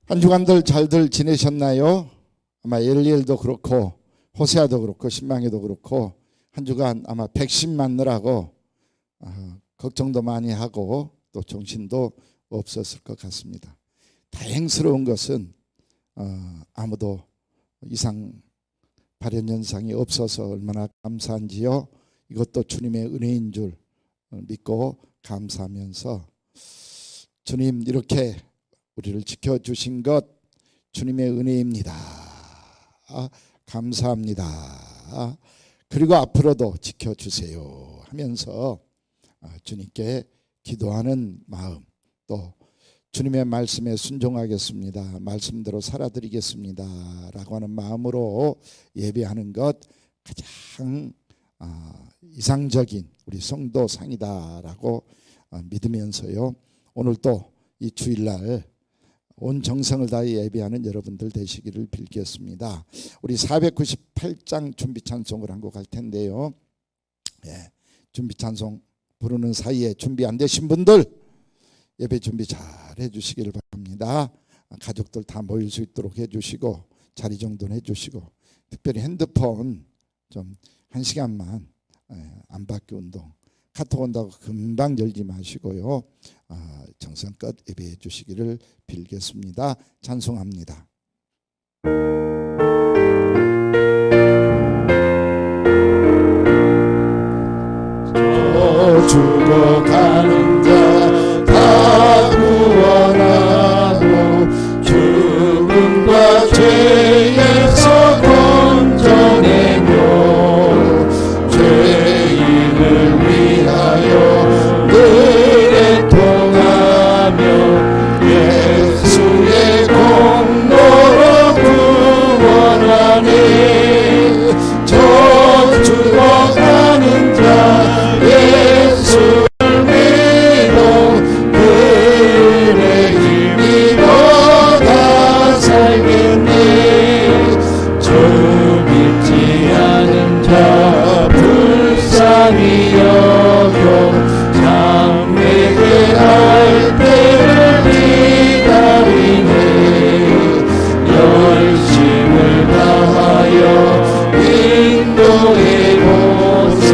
한 주간들 잘들 지내셨나요? 아마 엘리엘도 그렇고 호세아도 그렇고 신명기도 그렇고 한 주간 아마 백신 맞느라고 걱정도 많이 하고 또 정신도 없었을 것 같습니다. 다행스러운 것은 아무도 이상 발현 현상이 없어서 얼마나 감사한지요. 이것도 주님의 은혜인 줄 믿고 감사하면서 주님 이렇게 우리를 지켜주신 것 주님의 은혜입니다. 감사합니다. 그리고 앞으로도 지켜주세요 하면서 주님께 기도하는 마음, 또 주님의 말씀에 순종하겠습니다, 말씀대로 살아드리겠습니다 라고 하는 마음으로 예배하는 것 가장 이상적인 우리 성도상이다라고 믿으면서요, 오늘 또 이 주일날 온 정성을 다해 예배하는 여러분들 되시기를 빌겠습니다. 우리 498장 준비 찬송을 한 곡 할 텐데요. 준비 찬송 부르는 사이에 준비 안 되신 분들 예배 준비 잘 해주시기를 바랍니다. 가족들 다 모일 수 있도록 해주시고 자리 정돈 해주시고, 특별히 핸드폰 좀 1시간만 안 받기 운동, 카톡 온다고 금방 열지 마시고요, 정성껏 예배해 주시기를 빌겠습니다. 찬송합니다. 죽어가는 자 다 구원하고 죽음과 죄에서 건져내며 죄인을 위하여 늘 애통하며 예수의 공로로 구원하네. 저 죽어가는 자 예수를 믿어 그의 힘입어 다 살겠네. 저 믿지 않은 자 불쌍히 여겨 장래에 할 때를 기다리네. 열심을 다하여 인도의 곳에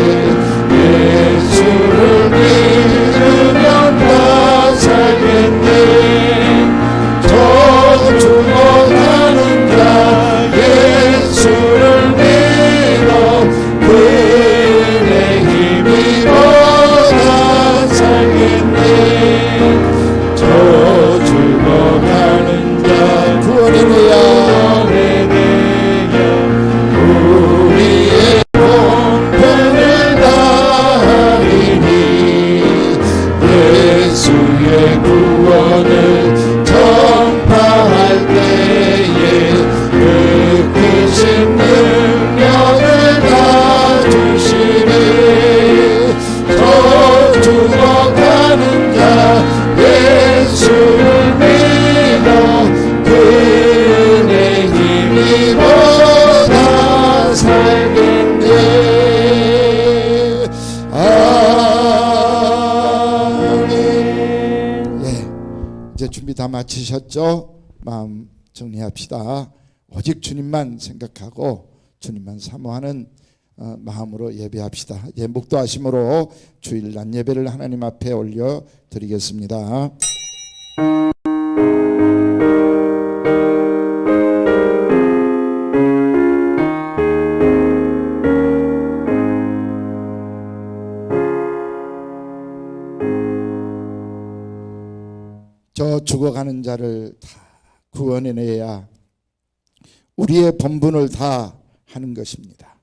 예수를 믿으면 다 살겠네. 저 죽어가는 자 예수를 믿어 그의 힘입어 다 살겠네. 저 죽어가는 자 구원의 내야 우리의 본분을 다하리니 예수의 구원을 전파할 때에 그 크신 능력을 다 주시네. 저 죽어가는 자 예수를 믿어 그의 힘입어 다 살겠네. 아멘. 이제 준비 다 마치셨죠? 마음 정리합시다. 오직 주님만 생각하고 주님만 사모하는 마음으로 예배합시다. 묵도하심으로 주일 낮 예배를 하나님 앞에 올려 드리겠습니다. 저 죽어가는 자를 다 구원해내야 우리의 본분을 다 하는 것입니다.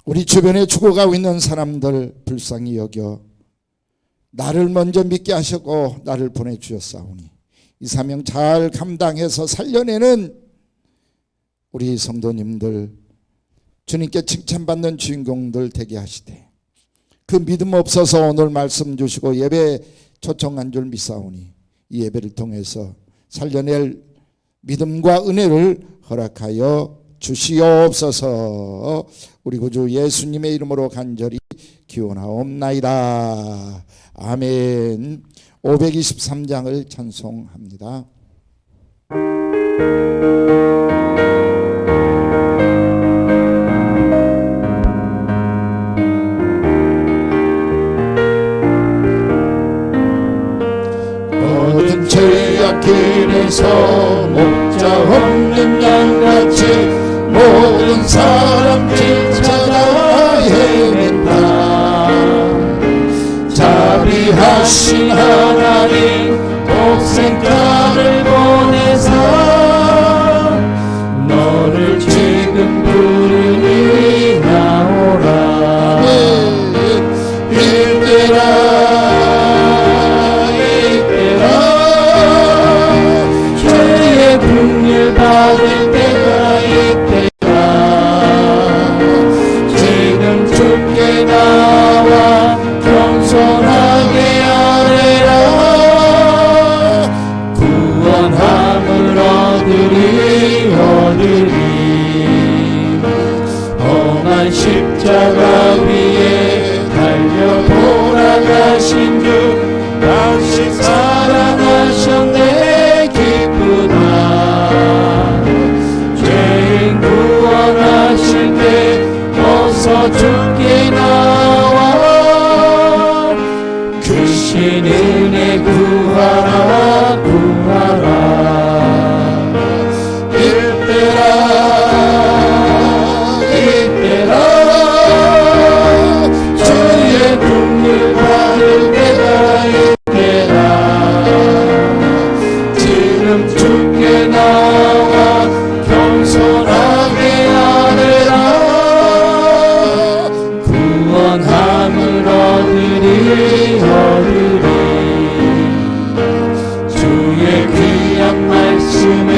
우리 주변에 죽어가고 있는 사람들 불쌍히 여겨 나를 먼저 믿게 하셨고 나를 보내주셨사오니 이 사명 잘 감당해서 살려내는 우리 성도님들, 주님께 칭찬받는 주인공들 되게 하시되, 그 믿음 없어서 오늘 말씀 주시고 예배 초청한 줄 믿사오니 이 예배를 통해서 살려낼 믿음과 은혜를 허락하여 주시옵소서. 우리 구주 예수님의 이름으로 간절히 기원하옵나이다. 아멘. 523장을 찬송합니다. 모든 죄악길에서 목자 없는 양같이 모든 사람들 찾아 헤맨다. 자비하신 하나님 독생자를 보내사 너를 지금 부르니 나오라. 이때라 죄의 긍휼 받을 때가 이때라. 지금 주께 나와 겸손하게 아뢰라. 구원함을 얻으리. 험한 십자가 위에 달려 돌아가신 주 다시 살아나셨네. 기쁘다. 죄인 구원하실 때 어서 주께 나와 크신 은혜 구하라. 이때라 주의 긍휼 받을 때가 이때라. 지금 주께 나와 겸손하게 아뢰라. 구원함을 얻으리. 주의 귀한 말씀에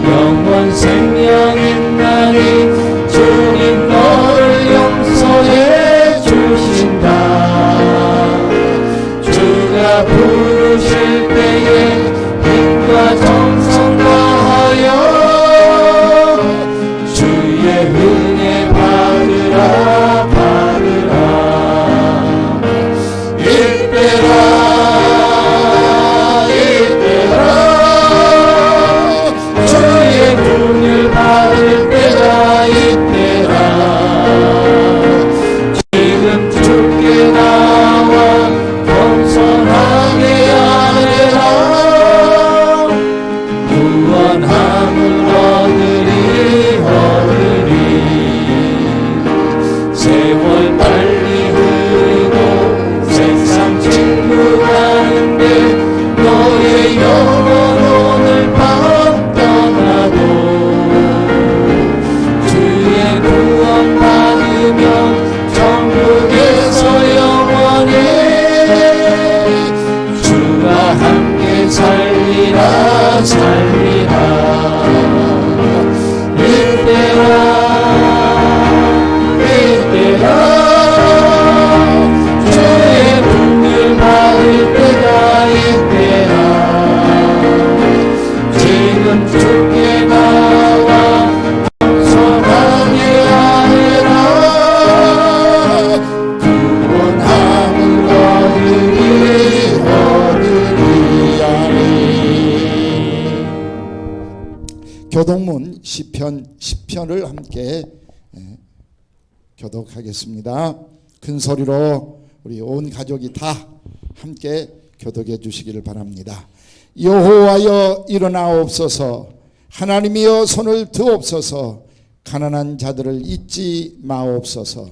영원 생명 있나니 주님 너를 용서해 주신다. 주가 부르실 때에 힘과 정성 다하여 주의 은혜 받으라. 이때라 주의 긍휼 받을 때가 이때라. 지금 주께 나와 겸손하게 아뢰라. 구원함을 얻으리. 세월 빨리 흐르고 세상 침묵하는데 너의 영혼 오늘 밤 떠나도 주의 구원 받으면 천국에서 영원히 주와 함께 살리라. 이때라 주의 긍휼 받을 때가 이때라. 지금 주께 나와 겸손하게 아뢰라. 구원함을 얻으리. 교동문 시편 10편을 함께 교독하겠습니다. 큰 소리로 우리 온 가족이 다 함께 교독해 주시기를 바랍니다. 여호와여 일어나옵소서. 하나님이여 손을 드옵소서. 가난한 자들을 잊지 마옵소서.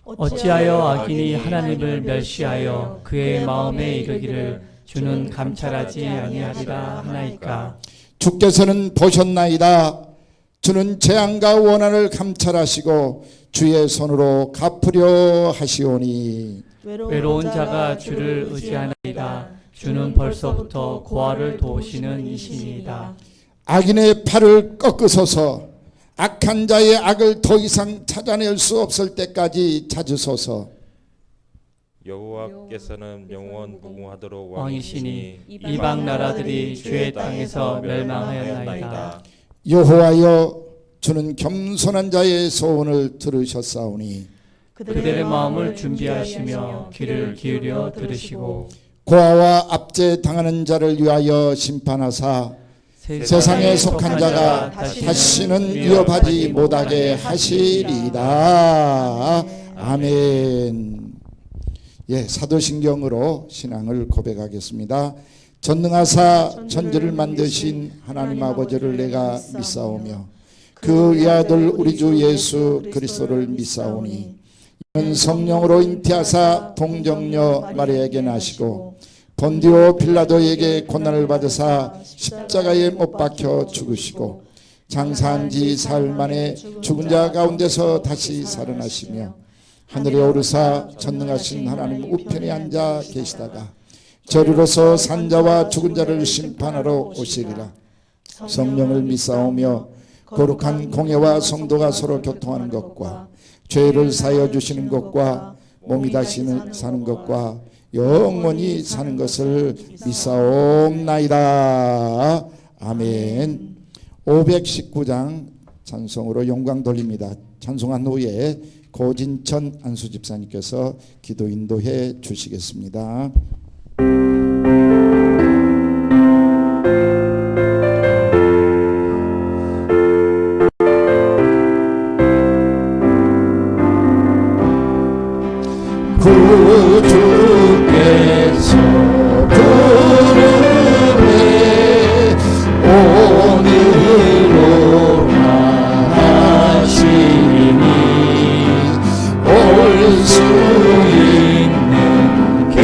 어찌하여 악인이 하나님을 멸시하여 그의 마음에 이르기를 주는 감찰하지 아니하리라 하나이까. 주께서는 보셨나이다. 주는 재앙과 원한을 감찰하시고 주의 손으로 갚으려 하시오니. 외로운 자가 주를 의지하나이다. 주는 벌써부터 고아를 도우시는 이신이다. 악인의 팔을 꺾으소서. 악한 자의 악을 더 이상 찾아낼 수 없을 때까지 찾으소서. 여호와께서는 영원 무궁하도록 왕이시니 이방 나라들이 주의 땅에서 멸망하였나이다. 여호와여 주는 겸손한 자의 소원을 들으셨사오니 그들의 마음을 준비하시며 귀를 기울여 들으시고 고아와 압제 당하는 자를 위하여 심판하사 세상에 속한 자가 다시는 위협하지 못하게 하시리이다. 아멘. 예, 사도신경으로 신앙을 고백하겠습니다. 전능하사 천지를 만드신 하나님 아버지를 내가 믿사오며 그 외아들 우리 주 예수 그리스도를 믿사오니 이는 성령으로 잉태하사 동정녀 마리아에게 나시고 본디오 빌라도에게 고난을 받으사 십자가에 못 박혀 죽으시고 장사한 지 사흘 만에 죽은 자 가운데서 다시 살아나시며 하늘에 오르사 전능하신 하나님 우편에 앉아 계시다가 저리로서 산자와 죽은 자를 심판하러 오시리라. 성령을 믿사오며 거룩한 공예와 성도가 서로 교통하는 것과 죄를 사하여 주시는 것과 몸이 다시 사는 것과 영원히 사는 것을 믿사옵나이다. 아멘. 519장 찬송으로 영광 돌립니다. 찬송한 후에 고진천 안수집사님께서 기도 인도해 주시겠습니다. 구주께서 부르네 오늘로 하시니 올 수 있는 길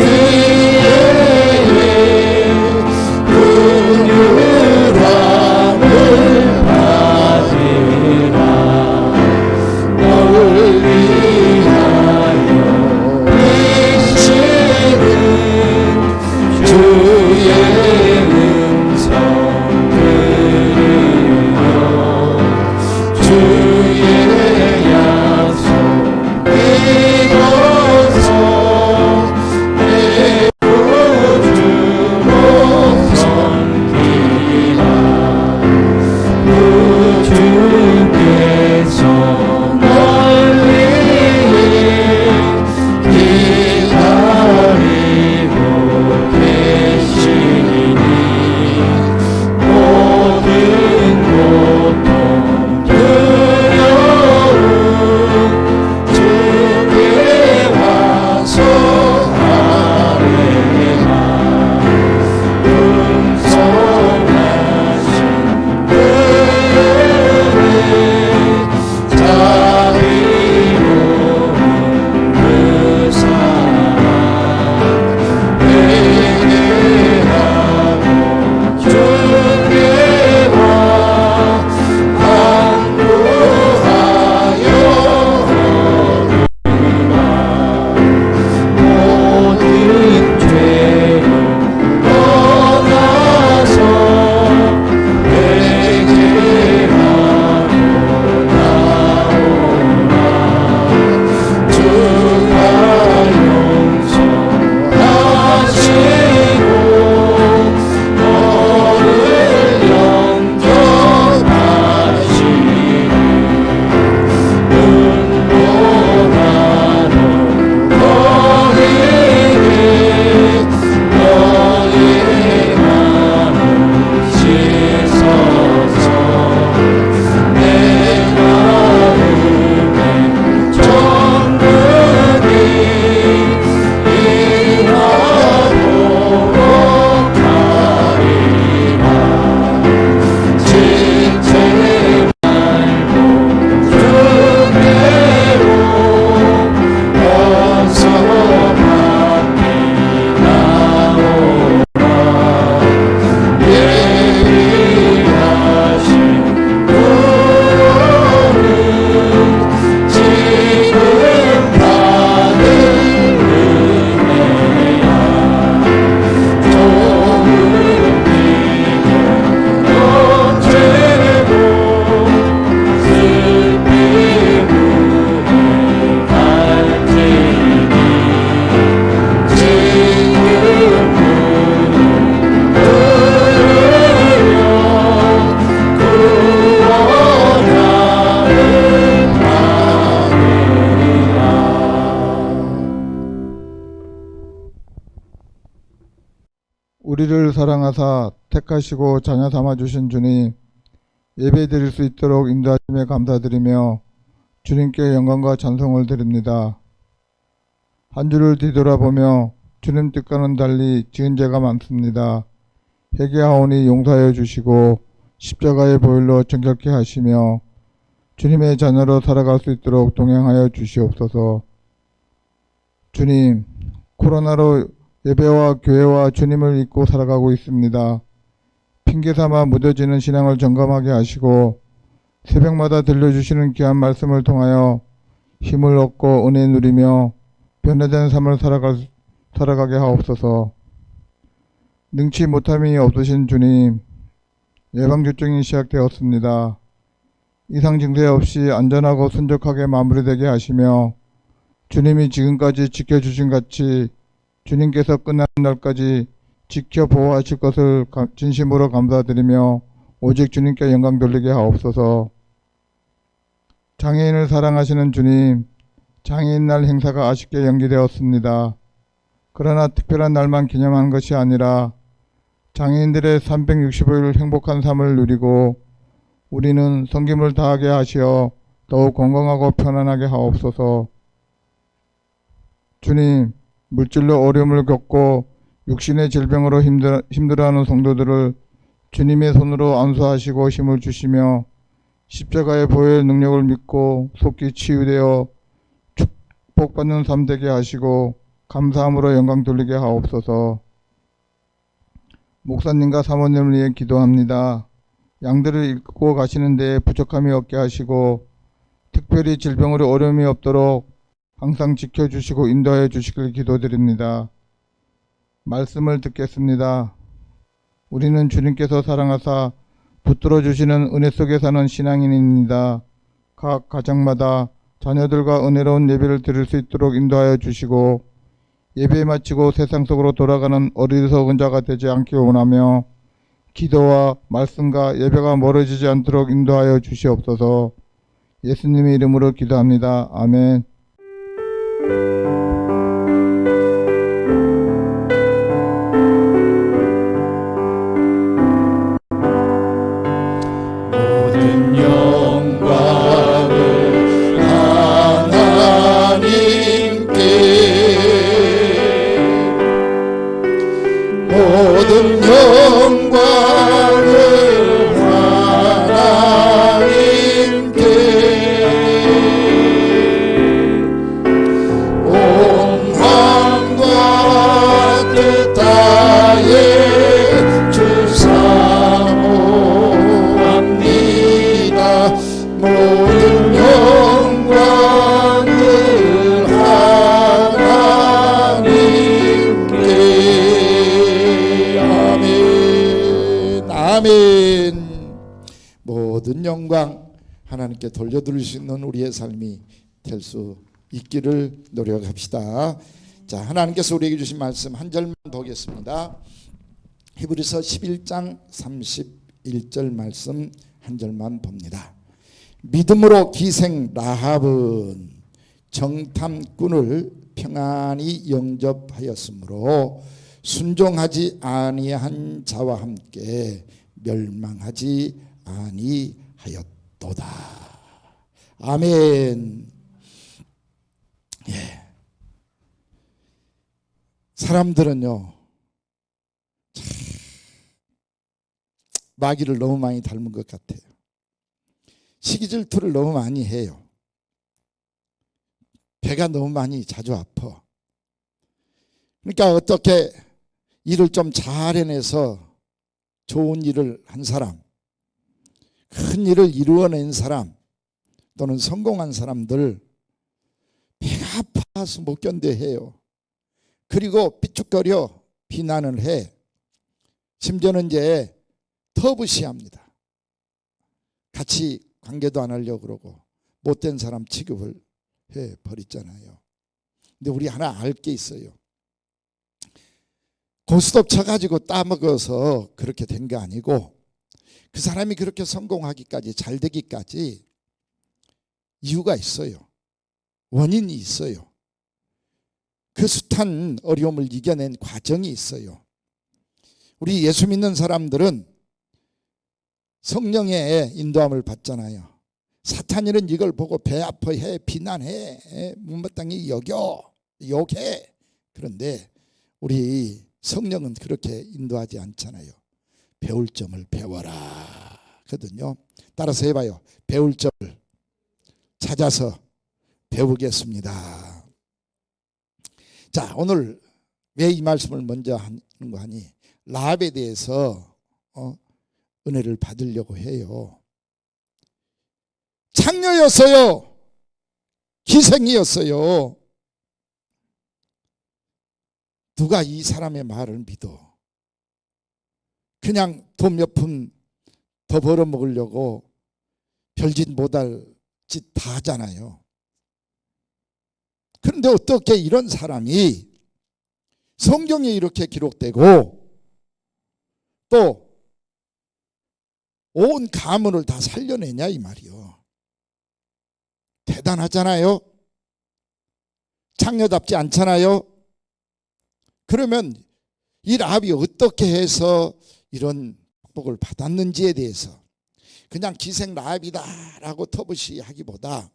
우리를 사랑하사 택하시고 자녀 삼아주신 주님, 예배 드릴 수 있도록 인도하심에 감사드리며 주님께 영광과 찬송을 드립니다. 한 주를 뒤돌아보며 주님 뜻과는 달리 지은 죄가 많습니다. 회개하오니 용서하여 주시고 십자가의 보혈로 정결케 하시며 주님의 자녀로 살아갈 수 있도록 동행하여 주시옵소서. 주님, 코로나로 예배와 교회와 주님을 잊고 살아가고 있습니다. 핑계삼아 무뎌지는 신앙을 점검하게 하시고 새벽마다 들려주시는 귀한 말씀을 통하여 힘을 얻고 은혜 누리며 변화된 삶을 살아가게 하옵소서. 능치 못함이 없으신 주님, 예방접종이 시작되었습니다. 이상 증세 없이 안전하고 순적하게 마무리되게 하시며 주님이 지금까지 지켜주신 같이 주님께서 끝나는 날까지 지켜 보호하실 것을 진심으로 감사드리며 오직 주님께 영광 돌리게 하옵소서. 장애인을 사랑하시는 주님, 장애인 날 행사가 아쉽게 연기되었습니다. 그러나 특별한 날만 기념한 것이 아니라 장애인들의 365일 행복한 삶을 누리고 우리는 섬김을 다하게 하시어 더욱 건강하고 편안하게 하옵소서. 주님, 물질로 어려움을 겪고 육신의 질병으로 힘들어하는 성도들을 주님의 손으로 안수하시고 힘을 주시며 십자가의 보혈 능력을 믿고 속히 치유되어 축복받는 삶 되게 하시고 감사함으로 영광 돌리게 하옵소서. 목사님과 사모님을 위해 기도합니다. 양들을 잃고 가시는 데에 부족함이 없게 하시고 특별히 질병으로 어려움이 없도록 항상 지켜주시고 인도하여 주시길 기도드립니다. 말씀을 듣겠습니다. 우리는 주님께서 사랑하사 붙들어 주시는 은혜 속에 사는 신앙인입니다. 각 가정마다 자녀들과 은혜로운 예배를 드릴 수 있도록 인도하여 주시고 예배 마치고 세상 속으로 돌아가는 어리석은 자가 되지 않기 원하며 기도와 말씀과 예배가 멀어지지 않도록 인도하여 주시옵소서. 예수님의 이름으로 기도합니다. 아멘. 모든 영광을 하나님께, 모든 영광을 하나님께, 온 왕과 뜻 다해 주사모합니다. 모든 영광을 하나님께. 아멘. 아멘. 모든 영광 하나님께 돌려드릴 수 있는 우리의 삶이 될 수 있기를 노력합시다. 자, 하나님께서 우리에게 주신 말씀 한 절만 보겠습니다. 히브리서 11장 31절 말씀 한 절만 봅니다. 믿음으로 기생 라합은 정탐꾼을 평안히 영접하였으므로 순종하지 아니한 자와 함께 멸망하지 아니하였도다. 아멘. 예. 사람들은요, 마귀를 너무 많이 닮은 것 같아요. 시기질투를 너무 많이 해요. 배가 너무 많이 자주 아파. 그러니까 어떻게 일을 좀 잘 해내서 좋은 일을 한 사람, 큰 일을 이루어낸 사람 또는 성공한 사람들 배가 아파서 못 견뎌해요. 그리고 삐죽거려 비난을 해. 심지어는 이제 터부시합니다. 같이 관계도 안 하려고 그러고 못된 사람 취급을 해버리잖아요. 근데 우리 하나 알 게 있어요. 고스톱 쳐가지고 따먹어서 그렇게 된 게 아니고 그 사람이 그렇게 성공하기까지 잘 되기까지 이유가 있어요. 원인이 있어요. 그 숱한 어려움을 이겨낸 과정이 있어요. 우리 예수 믿는 사람들은 성령의 인도함을 받잖아요. 사탄이는 이걸 보고 배 아파해, 비난해, 못마땅히 여겨, 욕해. 그런데 우리 성령은 그렇게 인도하지 않잖아요. 배울 점을 배워라 거든요. 따라서 해봐요. 배울 점을 찾아서 배우겠습니다. 자, 오늘 왜 이 말씀을 먼저 하는 거 하니? 라합에 대해서 은혜를 받으려고 해요. 창녀였어요. 기생이었어요. 누가 이 사람의 말을 믿어? 그냥 돈 몇 푼 더 벌어먹으려고 별짓 못할 짓 다 하잖아요. 그런데 어떻게 이런 사람이 성경에 이렇게 기록되고 또 온 가문을 다 살려내냐 이 말이요. 대단하잖아요. 창녀답지 않잖아요. 그러면 이 라합이 어떻게 해서 이런 복을 받았는지에 대해서 그냥 기생 라합이다라고 터부시하기보다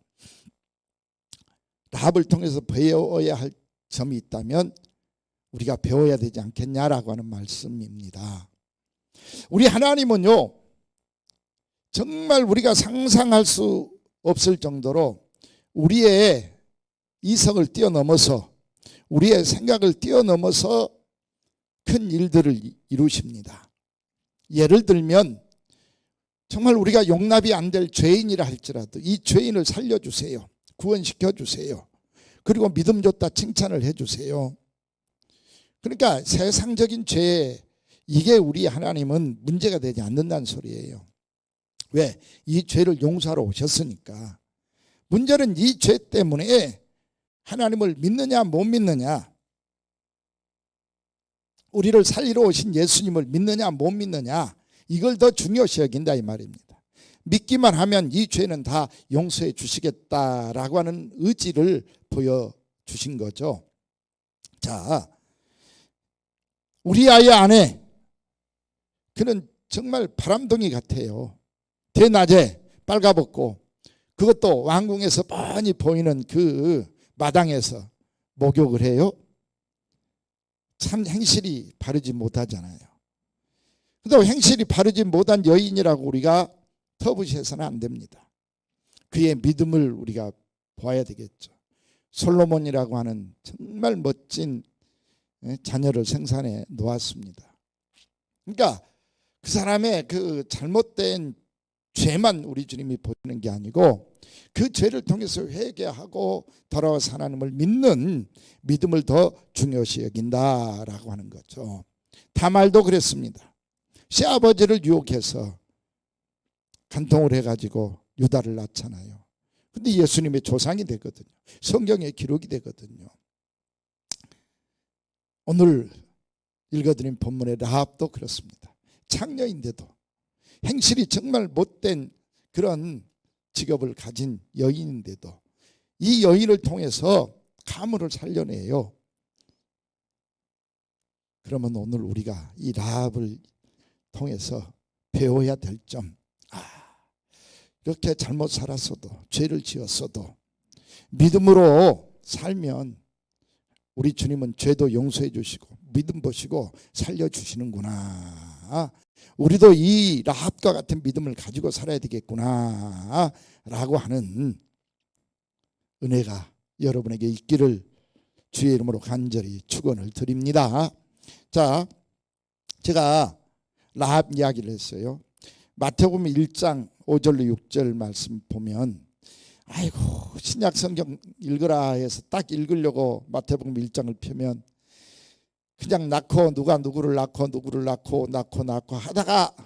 라합을 통해서 배워야 할 점이 있다면 우리가 배워야 되지 않겠냐라고 하는 말씀입니다. 우리 하나님은요, 정말 우리가 상상할 수 없을 정도로 우리의 이성을 뛰어넘어서 우리의 생각을 뛰어넘어서 큰 일들을 이루십니다. 예를 들면 정말 우리가 용납이 안 될 죄인이라 할지라도 이 죄인을 살려주세요. 구원시켜 주세요. 그리고 믿음 줬다 칭찬을 해주세요. 그러니까 세상적인 죄, 이게 우리 하나님은 문제가 되지 않는다는 소리예요. 왜? 이 죄를 용서하러 오셨으니까. 문제는 이 죄 때문에 하나님을 믿느냐 못 믿느냐, 우리를 살리러 오신 예수님을 믿느냐 못 믿느냐, 이걸 더 중요시 여긴다 이 말입니다. 믿기만 하면 이 죄는 다 용서해 주시겠다라고 하는 의지를 보여주신 거죠. 자, 우리 아이 아내, 그는 정말 바람둥이 같아요. 대낮에 빨가벗고, 그것도 왕궁에서 뻔히 보이는 그 마당에서 목욕을 해요. 참 행실이 바르지 못하잖아요. 그런데 행실이 바르지 못한 여인이라고 우리가 터부시해서는 안 됩니다. 그의 믿음을 우리가 보아야 되겠죠. 솔로몬이라고 하는 정말 멋진 자녀를 생산해 놓았습니다. 그러니까 그 사람의 그 잘못된 죄만 우리 주님이 보시는 게 아니고 그 죄를 통해서 회개하고 돌아와서 하나님을 믿는 믿음을 더 중요시 여긴다라고 하는 거죠. 다말도 그랬습니다. 시아버지를 유혹해서 간통을 해가지고 유다를 낳잖아요. 근데 예수님의 조상이 되거든요. 성경에 기록이 되거든요. 오늘 읽어드린 본문의 라합도 그렇습니다. 창녀인데도 행실이 정말 못된 그런 직업을 가진 여인인데도 이 여인을 통해서 가문을 살려내요. 그러면 오늘 우리가 이 라합을 통해서 배워야 될 점, 이렇게 잘못 살았어도, 죄를 지었어도 믿음으로 살면 우리 주님은 죄도 용서해 주시고 믿음 보시고 살려주시는구나, 우리도 이 라합과 같은 믿음을 가지고 살아야 되겠구나 라고 하는 은혜가 여러분에게 있기를 주의 이름으로 간절히 축원을 드립니다. 자, 제가 라합 이야기를 했어요. 마태복음 1장 5절로 6절 말씀 보면, 아이고 신약 성경 읽으라 해서 딱 읽으려고 마태복음 1장을 펴면 그냥 낳고 누가 누구를 낳고 하다가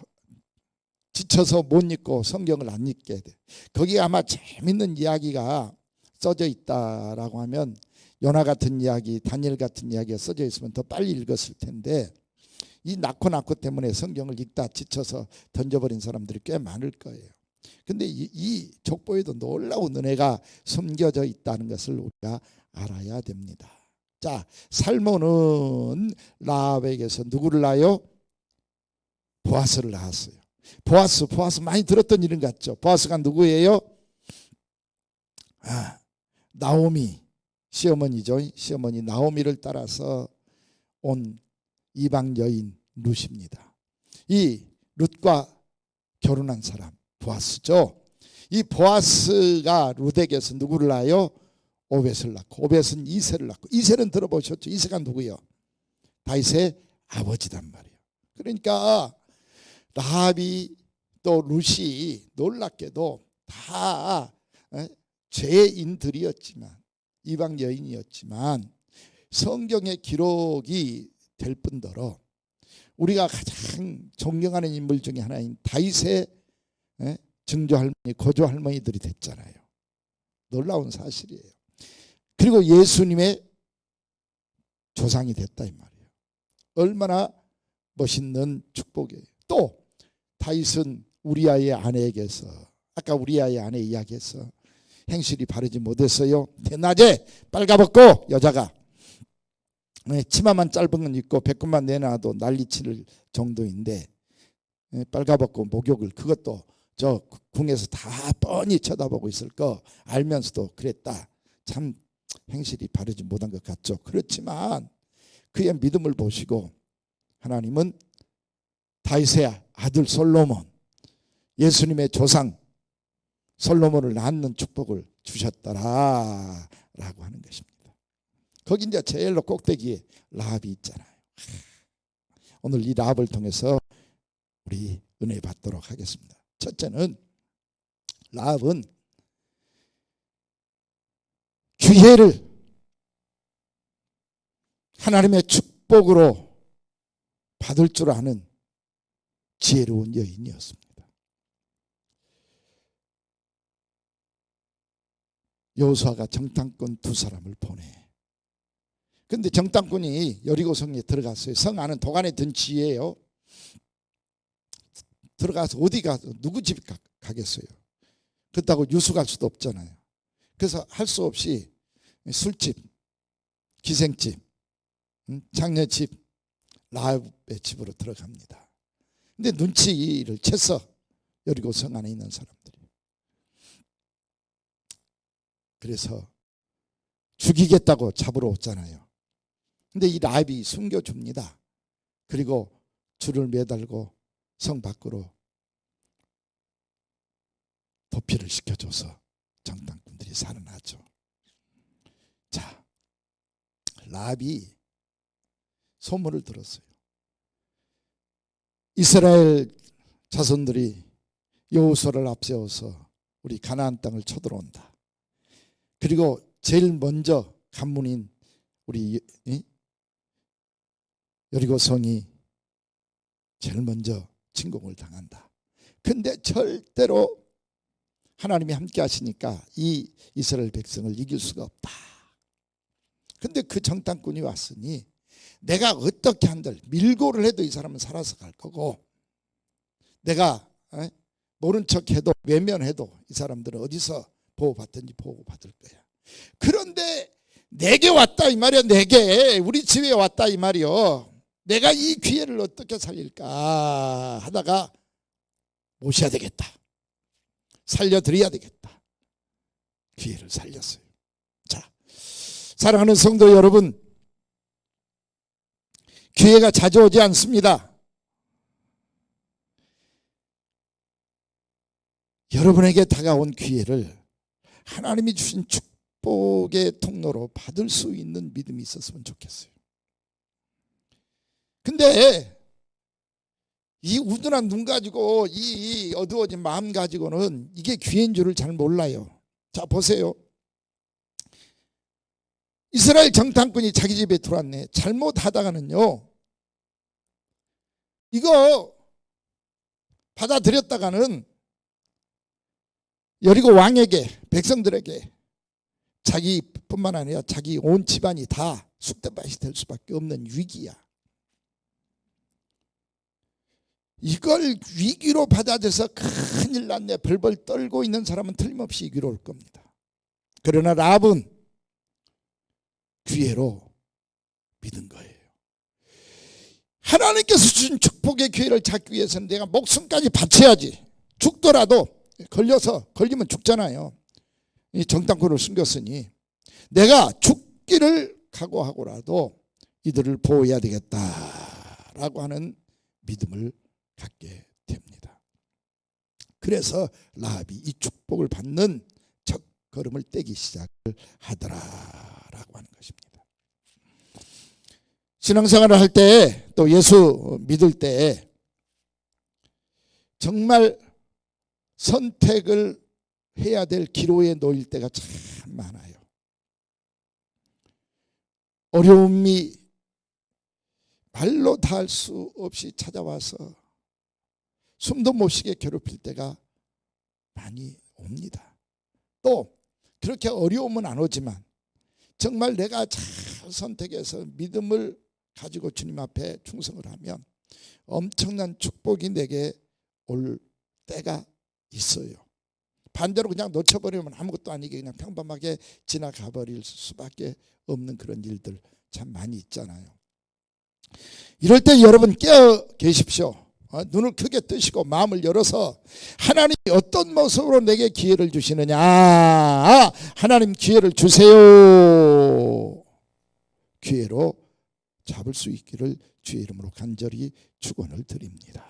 지쳐서 못 읽고 성경을 안 읽게 돼. 거기에 아마 재밌는 이야기가 써져 있다라고 하면 요나 같은 이야기, 다니엘 같은 이야기가 써져 있으면 더 빨리 읽었을 텐데, 이 낳고 때문에 성경을 읽다 지쳐서 던져버린 사람들이 꽤 많을 거예요. 근데 이 족보에도 놀라운 은혜가 숨겨져 있다는 것을 우리가 알아야 됩니다. 자, 살몬은 라합에게서 누구를 낳아요? 보아스를 낳았어요. 보아스 많이 들었던 이름 같죠. 보아스가 누구예요? 나오미 시어머니죠. 시어머니 나오미를 따라서 온 이방 여인 룻입니다. 이 룻과 결혼한 사람 보아스죠. 이 보아스가 룻에게서 누구를 낳아요? 오벳을 낳고, 오벳은 이새를 낳고, 이새는 들어보셨죠? 이새가 누구요? 다윗의 아버지단 말이에요. 그러니까 라합이 또 룻이 놀랍게도 다 죄인들이었지만, 이방 여인이었지만 성경의 기록이 될 뿐더러 우리가 가장 존경하는 인물 중에 하나인 다윗의 증조 할머니, 고조 할머니들이 됐잖아요. 놀라운 사실이에요. 그리고 예수님의 조상이 됐다 이 말이에요. 얼마나 멋있는 축복이에요. 또 다윗은 우리아의 아내에게서, 아까 우리아의 아내 이야기해서 행실이 바르지 못했어요. 대낮에 빨가벗고 여자가 치마만 짧은 건 입고 배꼽만 내놔도 난리칠 정도인데 빨가벗고 목욕을, 그것도 저 궁에서 다 뻔히 쳐다보고 있을 거 알면서도 그랬다. 참 행실이 바르지 못한 것 같죠. 그렇지만 그의 믿음을 보시고 하나님은 다윗의 아들 솔로몬, 예수님의 조상 솔로몬을 낳는 축복을 주셨더라라고 하는 것입니다. 거기 이제 제일로 꼭대기에 라합이 있잖아요. 오늘 이 라합을 통해서 우리 은혜 받도록 하겠습니다. 첫째는 라합은 기회를 하나님의 축복으로 받을 줄 아는 지혜로운 여인이었습니다. 여호수아가 정탐꾼 두 사람을 보내. 근데 정탐꾼이 여리고성에 들어갔어요. 성 안은 도간에 든 지혜예요. 들어가서 어디 가서 누구 집 가겠어요. 그렇다고 유수 갈 수도 없잖아요. 그래서 할 수 없이 술집, 기생집, 장녀집, 라합의 집으로 들어갑니다. 근데 눈치를 채서 여리고 성 안에 있는 사람들이, 그래서 죽이겠다고 잡으러 오잖아요. 근데 이 라합이 숨겨줍니다. 그리고 줄을 매달고 성 밖으로 도피를 시켜줘서 정탐꾼들이 살아나죠. 자, 라합이 소문을 들었어요. 이스라엘 자손들이 여호수아를 앞세워서 우리 가나안 땅을 쳐들어온다. 그리고 제일 먼저 간문인 우리 여리고성이 제일 먼저 침공을 당한다. 근데 절대로 하나님이 함께 하시니까 이 이스라엘 백성을 이길 수가 없다. 근데 그 정탐꾼이 왔으니 내가 어떻게 한들 밀고를 해도 이 사람은 살아서 갈 거고, 내가 모른 척해도 외면해도 이 사람들은 어디서 보호받든지 보호받을 거야. 그런데 내게 왔다 이 말이야. 내게, 우리 집에 왔다 이 말이요. 내가 이 기회를 어떻게 살릴까 하다가 모셔야 되겠다, 살려드려야 되겠다. 기회를 살렸어요. 자, 사랑하는 성도 여러분, 기회가 자주 오지 않습니다. 여러분에게 다가온 기회를 하나님이 주신 축복의 통로로 받을 수 있는 믿음이 있었으면 좋겠어요. 근데 이 우둔한 눈 가지고, 이 어두워진 마음 가지고는 이게 기회인 줄을 잘 몰라요. 자, 보세요. 이스라엘 정탐꾼이 자기 집에 들어왔네. 잘못하다가는요, 이거 받아들였다가는 여리고 왕에게, 백성들에게, 자기뿐만 아니라 자기 온 집안이 다 쑥대밭이 될 수밖에 없는 위기야. 이걸 위기로 받아들여서 큰일 났네, 벌벌 떨고 있는 사람은 틀림없이 위기로 올 겁니다. 그러나 라합은 기회로 믿은 거예요. 하나님께서 주신 축복의 기회를 잡기 위해서는 내가 목숨까지 바쳐야지. 죽더라도 걸리면 죽잖아요. 이 정탐꾼을 숨겼으니 내가 죽기를 각오하고라도 이들을 보호해야 되겠다라고 하는 믿음을 갖게 됩니다. 그래서 라합이 이 축복을 받는 첫 걸음을 떼기 시작을 하더라라고 하는 것입니다. 신앙생활을 할 때 또 예수 믿을 때 정말 선택을 해야 될 기로에 놓일 때가 참 많아요. 어려움이 말로 다 할 수 없이 찾아와서 숨도 못 쉬게 괴롭힐 때가 많이 옵니다. 또 그렇게 어려움은 안 오지만 정말 내가 잘 선택해서 믿음을 가지고 주님 앞에 충성을 하면 엄청난 축복이 내게 올 때가 있어요. 반대로 그냥 놓쳐버리면 아무것도 아니게 그냥 평범하게 지나가 버릴 수밖에 없는 그런 일들 참 많이 있잖아요. 이럴 때 여러분 깨어 계십시오. 눈을 크게 뜨시고 마음을 열어서 하나님이 어떤 모습으로 내게 기회를 주시느냐. 하나님 기회를 주세요. 기회로 잡을 수 있기를 주의 이름으로 간절히 축원을 드립니다.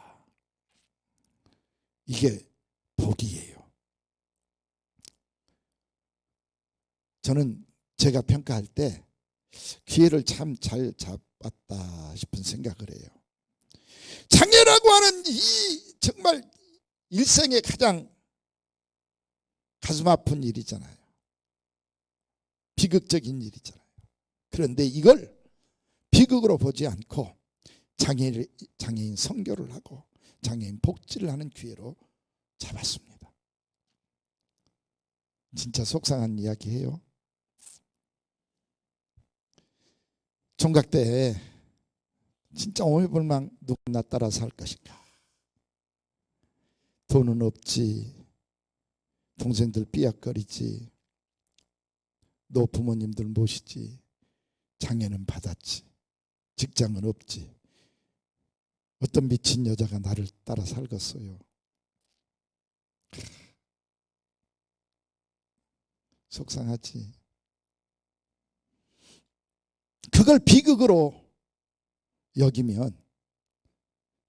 이게 복이에요. 저는 제가 평가할 때 기회를 참 잘 잡았다 싶은 생각을 해요. 장애라고 하는 이 정말 일생의 가장 가슴 아픈 일이잖아요. 비극적인 일이잖아요. 그런데 이걸 비극으로 보지 않고 장애인 선교를 하고 장애인 복지를 하는 기회로 잡았습니다. 진짜 속상한 이야기예요. 총각 때 진짜 오매불망 누구나 따라 살 것인가. 돈은 없지. 동생들 삐약거리지. 너 부모님들 모시지. 장애는 받았지. 직장은 없지. 어떤 미친 여자가 나를 따라 살겠어요. 속상하지. 그걸 비극으로 여기면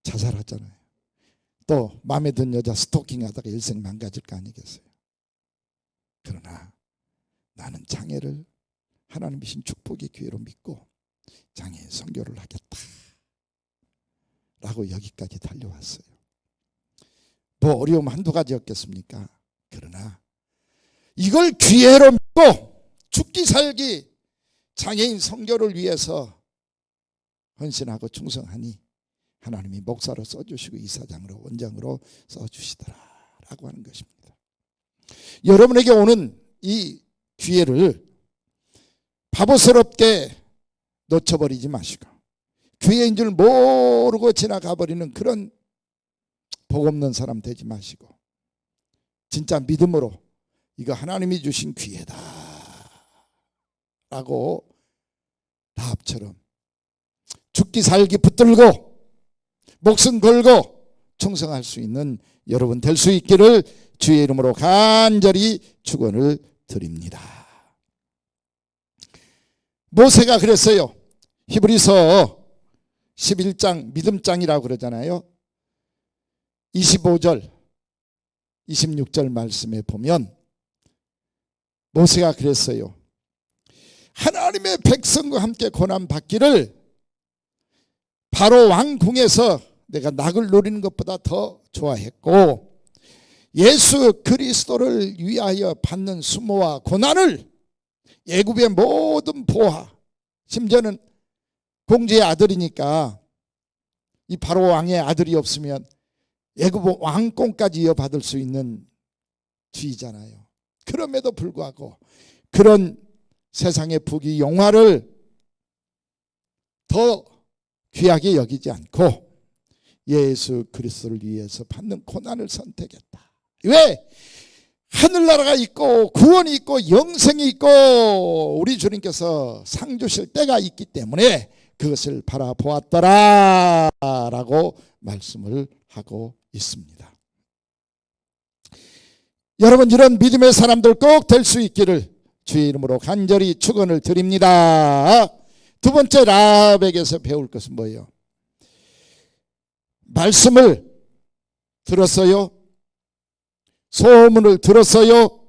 자살하잖아요. 또 마음에 든 여자 스토킹하다가 일생 망가질 거 아니겠어요. 그러나 나는 장애를 하나님 주신 축복의 기회로 믿고 장애인 선교를 하겠다 라고 여기까지 달려왔어요. 뭐 어려움 한두 가지였겠습니까? 그러나 이걸 기회로 믿고 죽기 살기 장애인 선교를 위해서 헌신하고 충성하니 하나님이 목사로 써주시고 이사장으로 원장으로 써주시더라라고 하는 것입니다. 여러분에게 오는 이 기회를 바보스럽게 놓쳐버리지 마시고 기회인 줄 모르고 지나가 버리는 그런 복 없는 사람 되지 마시고 진짜 믿음으로 이거 하나님이 주신 기회다 라고 라합처럼 죽기 살기 붙들고 목숨 걸고 충성할 수 있는 여러분 될 수 있기를 주의 이름으로 간절히 축원을 드립니다. 모세가 그랬어요. 히브리서 11장 믿음장이라고 그러잖아요. 25절 26절 말씀에 보면 모세가 그랬어요. 하나님의 백성과 함께 고난받기를 바로 왕궁에서 내가 낙을 노리는 것보다 더 좋아했고 예수 그리스도를 위하여 받는 수모와 고난을 애굽의 모든 보화 심지어는 공주의 아들이니까 이 바로 왕의 아들이 없으면 애굽 왕권까지 이어받을 수 있는 주의잖아요. 그럼에도 불구하고 그런 세상의 부귀 영화를 더 귀하게 여기지 않고 예수 그리스도를 위해서 받는 고난을 선택했다. 왜? 하늘나라가 있고 구원이 있고 영생이 있고 우리 주님께서 상 주실 때가 있기 때문에 그것을 바라보았더라라고 말씀을 하고 있습니다. 여러분, 이런 믿음의 사람들 꼭 될 수 있기를 주의 이름으로 간절히 축원을 드립니다. 두 번째, 라합에게서 배울 것은 뭐예요? 말씀을 들었어요. 소문을 들었어요.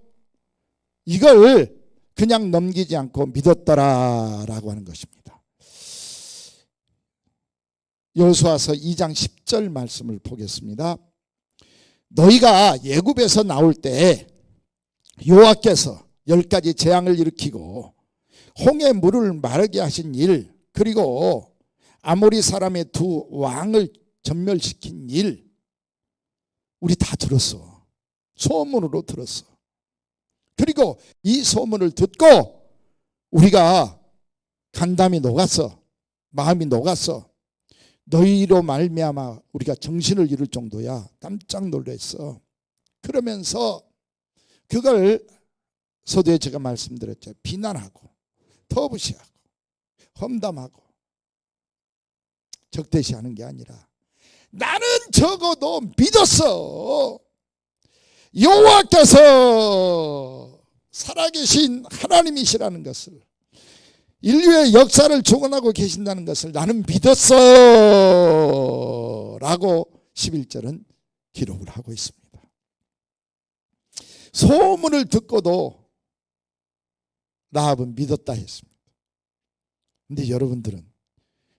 이걸 그냥 넘기지 않고 믿었더라라고 하는 것입니다. 여호수아서 2장 10절 말씀을 보겠습니다. 너희가 애굽에서 나올 때 여호와께서 10가지 재앙을 일으키고 홍해 물을 마르게 하신 일, 그리고 아모리 사람의 두 왕을 전멸시킨 일, 우리 다 들었어. 소문으로 들었어. 그리고 이 소문을 듣고 우리가 간담이 녹았어. 마음이 녹았어. 너희로 말미암아 우리가 정신을 잃을 정도야. 깜짝 놀랐어. 그러면서 그걸 서두에 제가 말씀드렸죠. 비난하고 터부시하고 험담하고 적대시하는 게 아니라 나는 적어도 믿었어. 여호와께서 살아계신 하나님이시라는 것을, 인류의 역사를 주관하고 계신다는 것을 나는 믿었어 라고 11절은 기록을 하고 있습니다. 소문을 듣고도 라합은 믿었다 했습니다. 그런데 여러분들은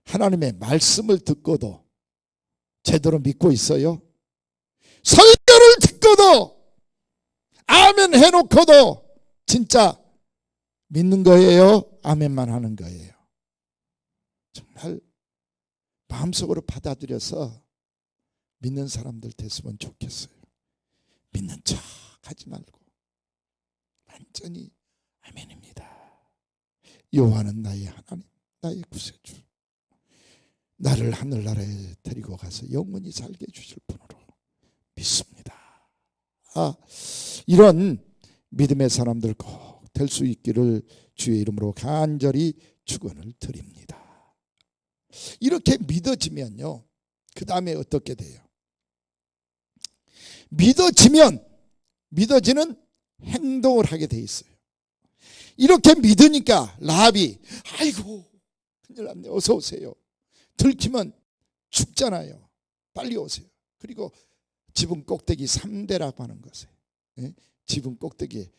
하나님의 말씀을 듣고도 제대로 믿고 있어요? 설교를 듣고도 아멘 해놓고도 진짜 믿는 거예요? 아멘만 하는 거예요? 정말 마음속으로 받아들여서 믿는 사람들 됐으면 좋겠어요. 믿는 척 하지 말고 완전히 아멘입니다. 여호와는 나의 하나님, 나의 구세주, 나를 하늘나라에 데리고 가서 영원히 살게 해주실 분으로 믿습니다. 이런 믿음의 사람들 꼭 될 수 있기를 주의 이름으로 간절히 축원을 드립니다. 이렇게 믿어지면요, 그 다음에 어떻게 돼요? 믿어지는 행동을 하게 돼 있어요. 이렇게 믿으니까 라합이 아이고 큰일 났네, 어서 오세요. 들키면 죽잖아요. 빨리 오세요. 그리고 지붕 꼭대기 3대라고 하는 것에, 지붕 꼭대기에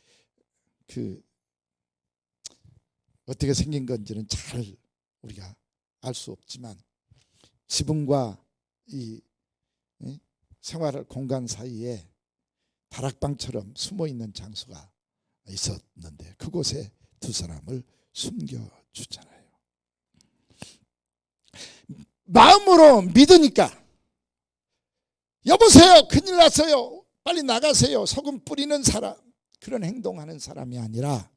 어떻게 생긴 건지는 잘 우리가 알 수 없지만 지붕과 이 생활 공간 사이에 다락방처럼 숨어 있는 장소가 있었는데 그곳에 두 사람을 숨겨주잖아요. 마음으로 믿으니까 여보세요, 큰일 났어요, 빨리 나가세요, 소금 뿌리는 사람, 그런 행동하는 사람이 아니라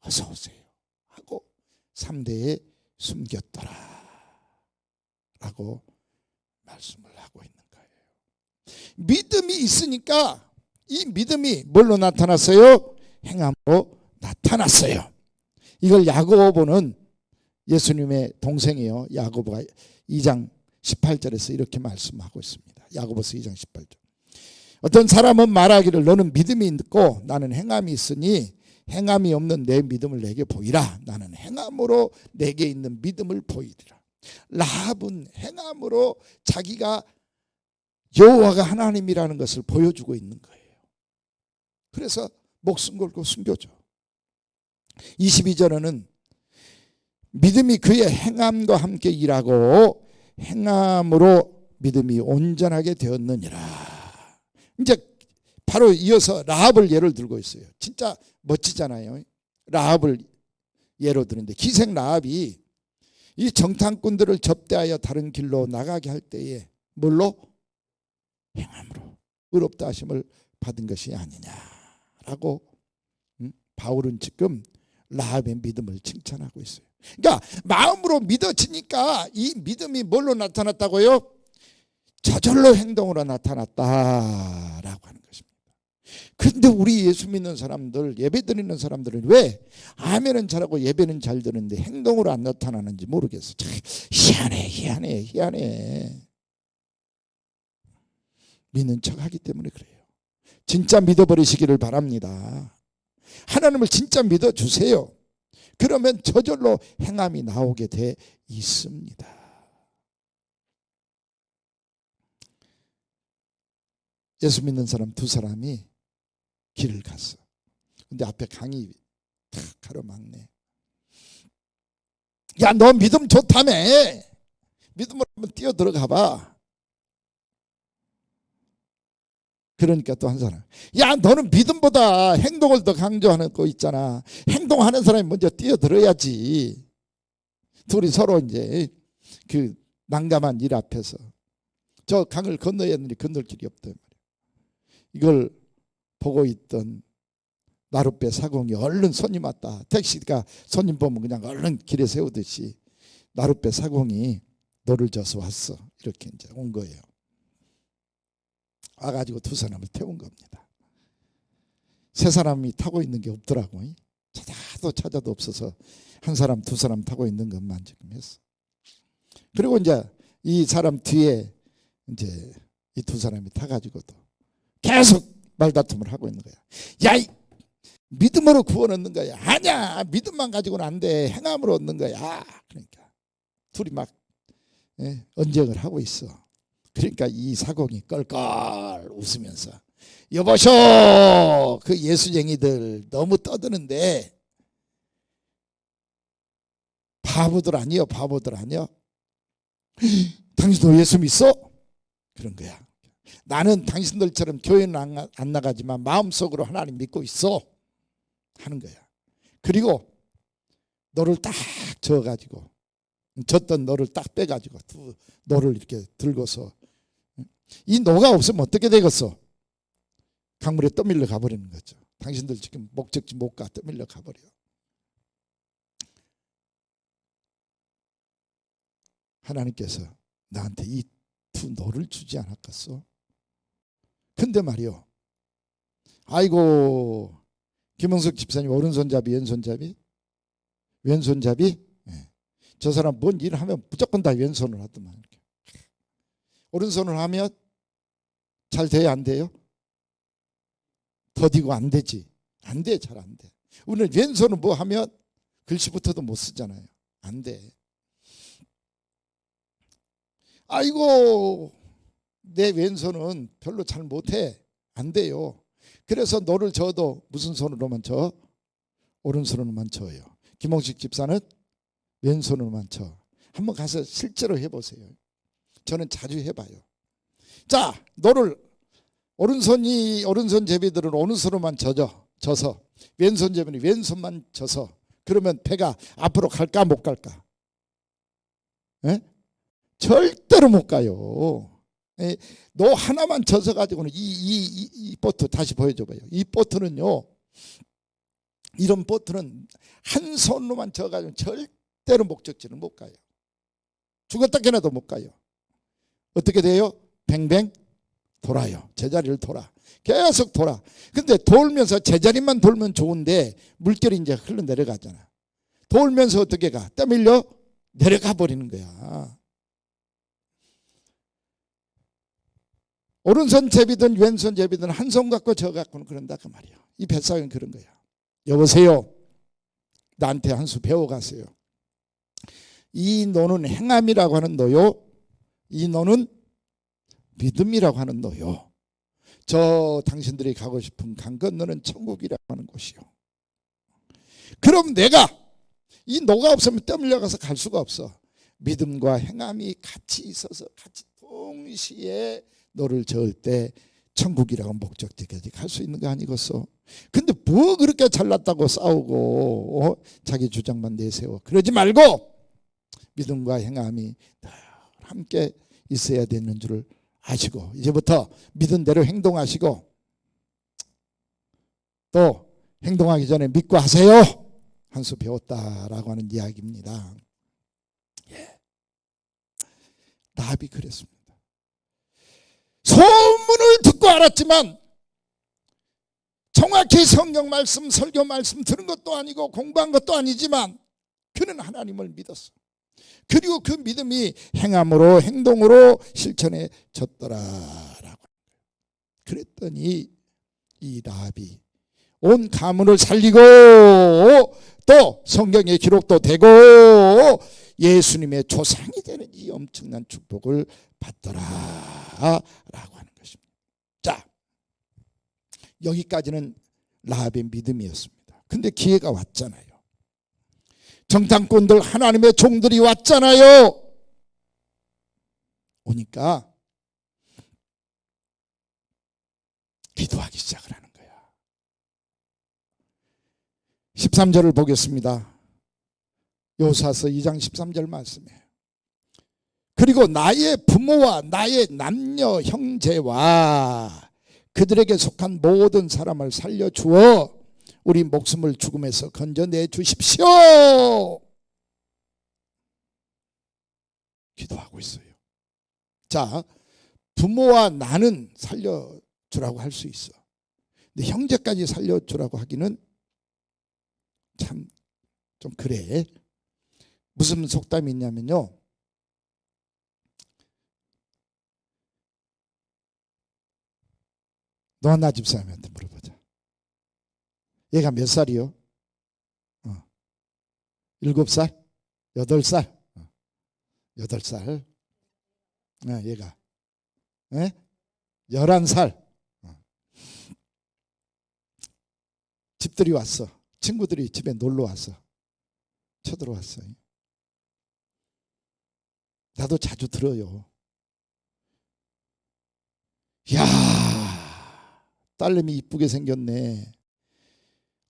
어서 오세요 하고 3대에 숨겼더라 라고 말씀을 하고 있는 거예요. 믿음이 있으니까 이 믿음이 뭘로 나타났어요? 행함으로 나타났어요. 이걸 야고보는 예수님의 동생이요, 야고보가 2장 18절에서 이렇게 말씀하고 있습니다. 야고보서 2장 18절. 어떤 사람은 말하기를 너는 믿음이 있고 나는 행함이 있으니 행함이 없는 내 믿음을 내게 보이라. 나는 행함으로 내게 있는 믿음을 보이리라. 라합은 행함으로 자기가 여호와가 하나님이라는 것을 보여주고 있는 거예요. 그래서 목숨 걸고 숨겨줘. 22절에는 믿음이 그의 행함과 함께 일하고 행함으로 믿음이 온전하게 되었느니라. 이제 바로 이어서 라합을 예를 들고 있어요. 진짜 멋지잖아요. 라합을 예로 드는데 기생 라합이 이 정탐꾼들을 접대하여 다른 길로 나가게 할 때에 뭘로? 행함으로 의롭다 하심을 받은 것이 아니냐라고 바울은 지금 라합의 믿음을 칭찬하고 있어요. 그러니까 마음으로 믿어지니까 이 믿음이 뭘로 나타났다고요? 저절로 행동으로 나타났다라고 하는 것입니다. 근데 우리 예수 믿는 사람들, 예배 드리는 사람들은 왜 아멘은 잘하고 예배는 잘 드는데 행동으로 안 나타나는지 모르겠어. 참 희한해. 믿는 척하기 때문에 그래요. 진짜 믿어버리시기를 바랍니다. 하나님을 진짜 믿어주세요. 그러면 저절로 행함이 나오게 돼 있습니다. 예수 믿는 사람 두 사람이 길을 갔어. 근데 앞에 강이 탁 가로막네. 야, 너 믿음 좋다며. 믿음으로 한번 뛰어 들어가 봐. 그러니까 또 한 사람, 야, 너는 믿음보다 행동을 더 강조하는 거 있잖아. 행동하는 사람이 먼저 뛰어들어야지. 둘이 서로 이제 그 난감한 일 앞에서 저 강을 건너야 했는데 건널 길이 없단 말이야. 이걸 보고 있던 나룻배 사공이 얼른 손님 왔다. 택시가 손님 보면 그냥 얼른 길에 세우듯이 나룻배 사공이 노를 져서 왔어. 이렇게 이제 온 거예요. 와가지고 두 사람을 태운 겁니다. 세 사람이 타고 있는 게 없더라고. 찾아도 없어서 한 사람 두 사람 타고 있는 것만 지금 했어. 그리고 이제 이 사람 뒤에 이제 이 두 사람이 타가지고도 계속 말다툼을 하고 있는 거야. 야, 믿음으로 구원 얻는 거야. 아니야, 믿음만 가지고는 안 돼. 행함으로 얻는 거야. 그러니까 둘이 막 언쟁을 하고 있어. 그러니까 이 사공이 껄껄 웃으면서, 여보쇼, 그 예수쟁이들 너무 떠드는데 바보들 아니요, 바보들 아니요. 당신도 예수 믿어? 그런 거야. 나는 당신들처럼 교회는 안 나가지만 마음속으로 하나님 믿고 있어 하는 거야. 그리고 너를 딱 저어가지고, 졌던 너를 딱 빼가지고 두 너를 이렇게 들고서, 이 노가 없으면 어떻게 되겠어? 강물에 떠밀려 가버리는 거죠. 당신들 지금 목적지 못 가, 떠밀려 가버려. 하나님께서 나한테 이 두 노를 주지 않았겠어? 근데 말이요, 아이고, 김영석 집사님 오른손잡이 왼손잡이? 왼손잡이? 네. 저 사람 뭔 일을 하면 무조건 다 왼손을 하더만. 오른손을 하면 잘 돼요, 안 돼요? 더디고 안 되지. 안 돼, 잘 안 돼. 우리는 왼손은 뭐 하면 글씨부터도 못 쓰잖아요. 안 돼. 아이고, 내 왼손은 별로 잘 못해. 안 돼요. 그래서 너를 저어도 무슨 손으로만 쳐? 오른손으로만 쳐요. 김홍식 집사는 왼손으로만 쳐. 한번 가서 실제로 해보세요. 저는 자주 해봐요. 자, 너를 오른손 제비들은 오른손으로만 져서 왼손 제비는 왼손만 져서, 그러면 배가 앞으로 갈까 못 갈까? 에? 절대로 못 가요. 너 하나만 져서 가지고는 이 보트 다시 보여줘봐요. 이 보트는요, 이런 보트는 한 손으로만 져가지고 절대로 목적지는 못 가요. 죽었다 깨나도 못 가요. 어떻게 돼요? 뱅뱅 돌아요. 제자리를 돌아. 계속 돌아. 근데 돌면서 제자리만 돌면 좋은데 물결이 이제 흘러내려가잖아. 돌면서 어떻게 가? 떠밀려 내려가 버리는 거야. 오른손 제비든 왼손 제비든 한 손 갖고 저 갖고는 그런다 그 말이야. 이 뱃사은 그런 거야. 여보세요, 나한테 한 수 배워가세요. 이 노는 행함이라고 하는 노요, 이 노는 믿음이라고 하는 노요. 저 당신들이 가고 싶은 강 건너는 천국이라고 하는 곳이요. 그럼 내가 이 노가 없으면 떠밀려가서 갈 수가 없어. 믿음과 행함이 같이 있어서 같이 동시에 너를 저을 때 천국이라고 목적지까지 갈 수 있는 거 아니겠어? 근데 뭐 그렇게 잘났다고 싸우고 자기 주장만 내세워. 그러지 말고 믿음과 행함이 함께 있어야 되는 줄을 아시고, 이제부터 믿은 대로 행동하시고, 또 행동하기 전에 믿고 하세요. 한 수 배웠다라고 하는 이야기입니다. 예. 라합이 그랬습니다. 소문을 듣고 알았지만 정확히 성경 말씀, 설교 말씀 들은 것도 아니고 공부한 것도 아니지만 그는 하나님을 믿었어. 그리고 그 믿음이 행함으로, 행동으로 실천해졌더라라고. 그랬더니 이 라합이 온 가문을 살리고 또 성경의 기록도 되고 예수님의 조상이 되는 이 엄청난 축복을 받더라라고 하는 것입니다. 자, 여기까지는 라합의 믿음이었습니다. 근데 기회가 왔잖아요. 정탐꾼들, 하나님의 종들이 왔잖아요. 오니까 기도하기 시작을 하는 거야. 13절을 보겠습니다. 여호수아서 2장 13절 말씀이에요. 그리고 나의 부모와 나의 남녀 형제와 그들에게 속한 모든 사람을 살려주어 우리 목숨을 죽음에서 건져내 주십시오. 기도하고 있어요. 자, 부모와 나는 살려주라고 할 수 있어. 근데 형제까지 살려주라고 하기는 참 좀 그래. 무슨 속담이 있냐면요, 너나 집사람한테 물어보자. 얘가 몇 살이요? 7살? 8살? 8살? 얘가 11살. 집들이 왔어. 친구들이 집에 놀러 왔어. 쳐들어왔어. 나도 자주 들어요. 야, 딸내미 이쁘게 생겼네.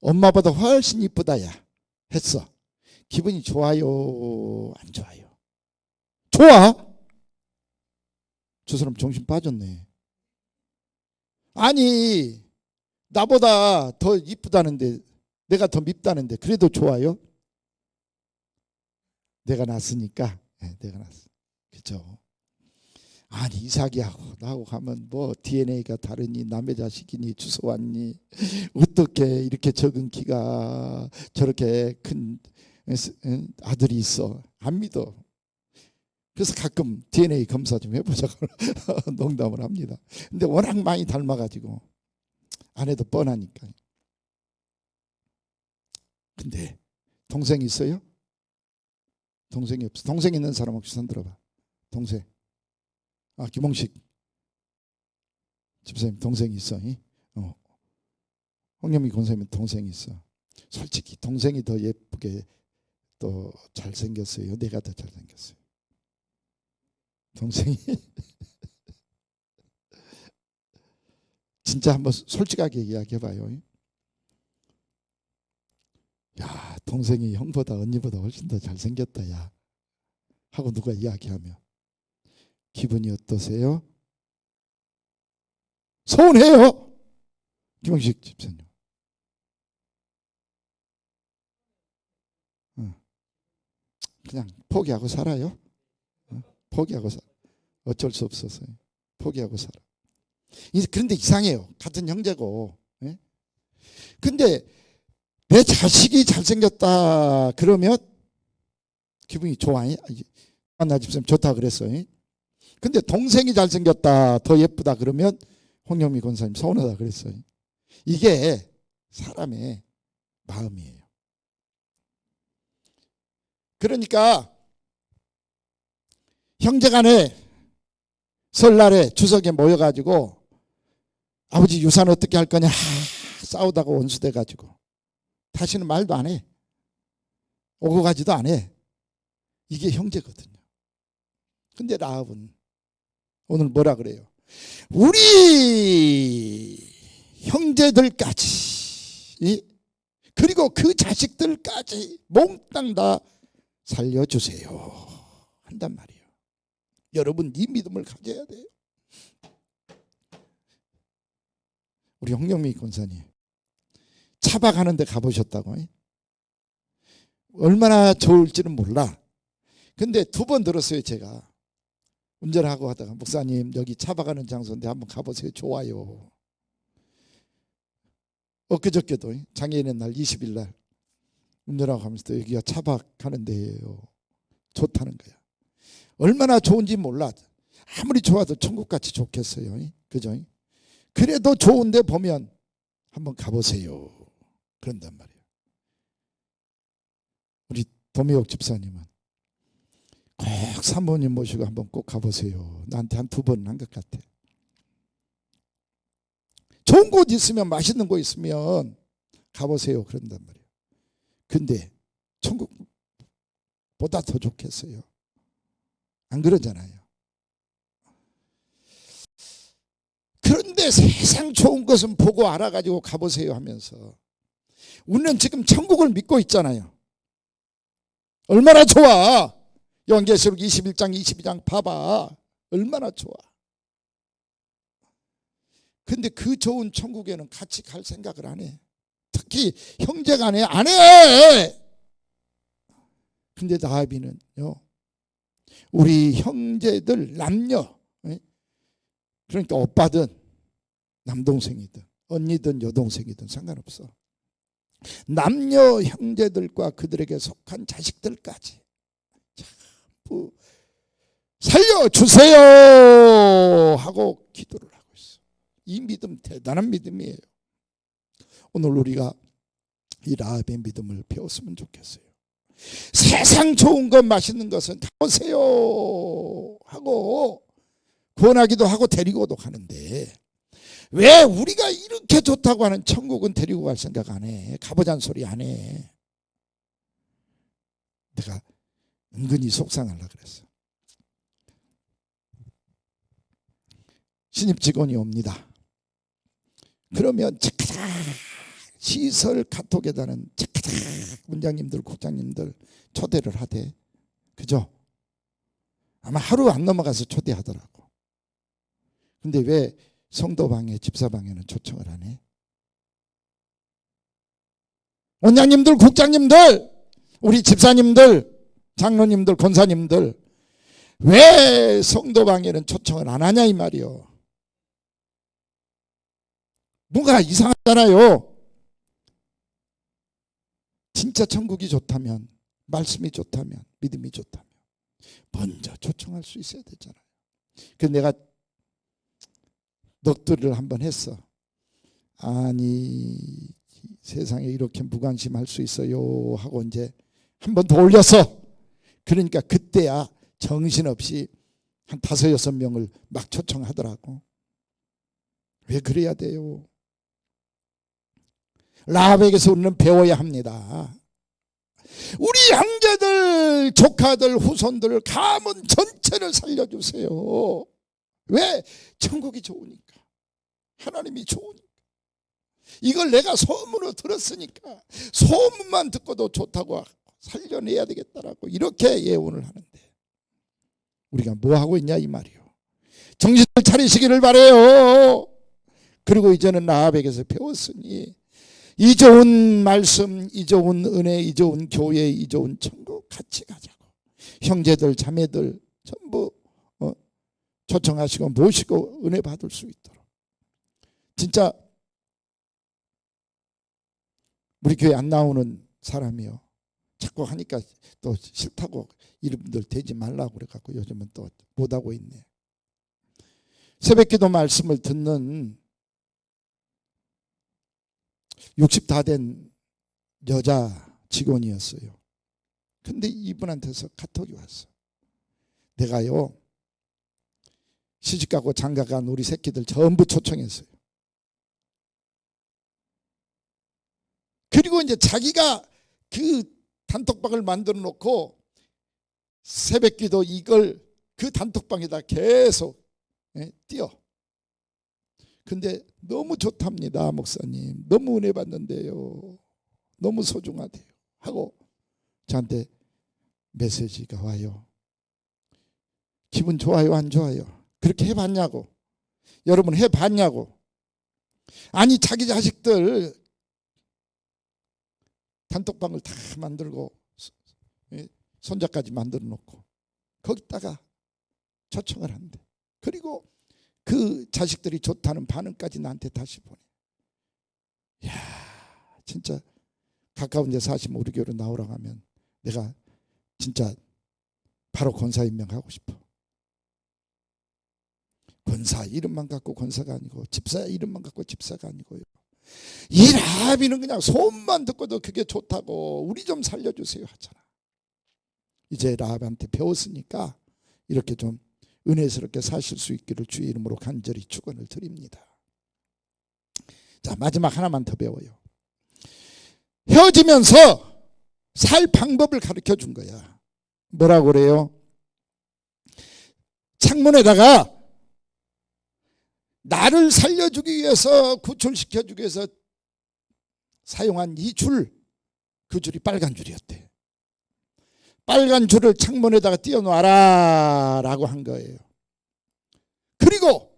엄마보다 훨씬 이쁘다 야 했어. 기분이 좋아요, 안 좋아요? 좋아? 저 사람 정신 빠졌네. 아니, 나보다 더 이쁘다는데, 내가 더 밉다는데 그래도 좋아요? 내가 낳았으니까. 내가 낳았어. 그죠? 아니, 이삭이하고 나하고 가면 뭐 DNA가 다르니, 남의 자식이니, 주워왔니, 어떻게 이렇게 적은 키가 저렇게 큰 아들이 있어? 안 믿어. 그래서 가끔 DNA 검사 좀 해보자고 농담을 합니다. 근데 워낙 많이 닮아가지고 안 해도 뻔하니까. 근데 동생 있어요? 동생이 없어. 동생 있는 사람 혹시 손 들어봐. 동생. 김홍식 집사님 동생이 있어. 홍영미 권사님 동생이 있어. 솔직히 동생이 더 예쁘게 또 잘생겼어요? 내가 더 잘생겼어요? 동생이 진짜 한번 솔직하게 이야기해봐요. 야, 동생이 형보다 언니보다 훨씬 더 잘생겼다 야 하고 누가 이야기하면 기분이 어떠세요? 서운해요? 김홍식 집사님. 그냥 포기하고 살아요. 포기하고 살아. 어쩔 수 없어서 포기하고 살아. 그런데 이상해요. 같은 형제고. 근데 내 자식이 잘생겼다 그러면 기분이 좋아. 나 집사님 좋다 그랬어요. 근데 동생이 잘생겼다, 더 예쁘다 그러면 홍영미 권사님 서운하다 그랬어요. 이게 사람의 마음이에요. 그러니까 형제간에 설날에 추석에 모여가지고 아버지 유산 어떻게 할 거냐 싸우다가 원수돼 가지고 다시는 말도 안 해. 오고 가지도 안 해. 이게 형제거든요. 근데 라합은 오늘 뭐라 그래요? 우리 형제들까지 그리고 그 자식들까지 몽땅 다 살려주세요 한단 말이에요. 여러분, 이 믿음을 가져야 돼요. 우리 홍영미 권사님 차박하는 데 가보셨다고? 얼마나 좋을지는 몰라. 근데 2번 들었어요. 제가 운전하고 하다가 목사님 여기 차박하는 장소인데 한번 가보세요. 좋아요. 엊그저께도 장애인의 날 20일 날 운전하고 하면서 여기가 차박하는 데예요. 좋다는 거야. 얼마나 좋은지 몰라. 아무리 좋아도 천국같이 좋겠어요. 그죠? 그래도 좋은데 보면 한번 가보세요. 그런단 말이에요. 우리 도미옥 집사님은 꼭 사모님 모시고 한번 꼭 가보세요. 나한테 한 2번 한 것 같아. 좋은 곳 있으면, 맛있는 곳 있으면 가보세요. 그런단 말이에요. 근데 천국보다 더 좋겠어요. 안 그러잖아요. 그런데 세상 좋은 것은 보고 알아가지고 가보세요 하면서 우리는 지금 천국을 믿고 있잖아요. 얼마나 좋아. 요한계시록 21장 22장 봐봐. 얼마나 좋아. 근데 그 좋은 천국에는 같이 갈 생각을 안 해. 특히 형제간에 안 해. 근데 라합이는요, 우리 형제들 남녀, 그러니까 오빠든 남동생이든 언니든 여동생이든 상관없어. 남녀 형제들과 그들에게 속한 자식들까지 전부 살려주세요 하고 기도를 하고 있어. 이 믿음 대단한 믿음이에요. 오늘 우리가 이 라합의 믿음을 배웠으면 좋겠어요. 세상 좋은 것 맛있는 것은 가보세요 하고 권하기도 하고 데리고도 가는데 왜 우리가 이렇게 좋다고 하는 천국은 데리고 갈 생각 안 해? 가보자는 소리 안 해. 내가 은근히 속상하려고 그랬어. 신입 직원이 옵니다. 그러면 착착 시설 카톡에다는 착착 원장님들 국장님들 초대를 하대. 그죠? 아마 하루 안 넘어가서 초대하더라고. 근데 왜 성도방에 집사방에는 초청을 안 해? 원장님들 국장님들 우리 집사님들 장로님들 권사님들 왜 성도방에는 초청을 안 하냐 이 말이요. 뭔가 이상하잖아요. 진짜 천국이 좋다면, 말씀이 좋다면, 믿음이 좋다면 먼저 초청할 수 있어야 되잖아요. 그래서 내가 넋두리를 한번 했어. 아니 세상에 이렇게 무관심할 수 있어요 하고 이제 한 번 더 올렸어. 그러니까 그때야 정신없이 한 5-6명을 막 초청하더라고. 왜 그래야 돼요? 라합에게서 우리는 배워야 합니다. 우리 형제들, 조카들, 후손들, 가문 전체를 살려주세요. 왜? 천국이 좋으니까. 하나님이 좋으니까. 이걸 내가 소문으로 들었으니까 소문만 듣고도 좋다고 살려내야 되겠다라고 이렇게 예언을 하는데 우리가 뭐 하고 있냐 이 말이요. 정신을 차리시기를 바라요. 그리고 이제는 라합에게서 배웠으니 이 좋은 말씀, 이 좋은 은혜, 이 좋은 교회, 이 좋은 천국 같이 가자고. 형제들, 자매들 전부 초청하시고 모시고 은혜 받을 수 있도록. 진짜 우리 교회 안 나오는 사람이요. 자꾸 하니까 또 싫다고 이름들 대지 말라고 그래갖고 요즘은 또 못하고 있네. 새벽기도 말씀을 듣는 60 다 된 여자 직원이었어요. 근데 이분한테서 카톡이 왔어. 내가요 시집가고 장가간 우리 새끼들 전부 초청했어요. 그리고 이제 자기가 그 단톡방을 만들어 놓고 새벽기도 이걸 그 단톡방에다 계속 띄워. 근데 너무 좋답니다 목사님. 너무 은혜 받는데요. 너무 소중하대요 하고 저한테 메시지가 와요. 기분 좋아요 안 좋아요? 그렇게 해봤냐고. 여러분 해봤냐고. 아니 자기 자식들 단톡방을 다 만들고 손자까지 만들어 놓고 거기다가 초청을 한대. 그리고 그 자식들이 좋다는 반응까지 나한테 다시 보내. 야, 진짜 가까운 데 사시면 우리 교회로 나오라고 하면 내가 진짜 바로 권사 임명하고 싶어. 권사 이름만 갖고 권사가 아니고 집사 이름만 갖고 집사가 아니고요. 이 라합이는 그냥 소문만 듣고도 그게 좋다고 우리 좀 살려주세요 하잖아. 이제 라합한테 배웠으니까 이렇게 좀 은혜스럽게 사실 수 있기를 주의 이름으로 간절히 축원을 드립니다. 자, 마지막 하나만 더 배워요. 헤어지면서 살 방법을 가르쳐 준 거야. 뭐라고 그래요? 창문에다가 나를 살려주기 위해서, 구출시켜주기 위해서 사용한 이 줄, 그 줄이 빨간 줄이었대. 빨간 줄을 창문에다가 띄워놔라 라고 한 거예요. 그리고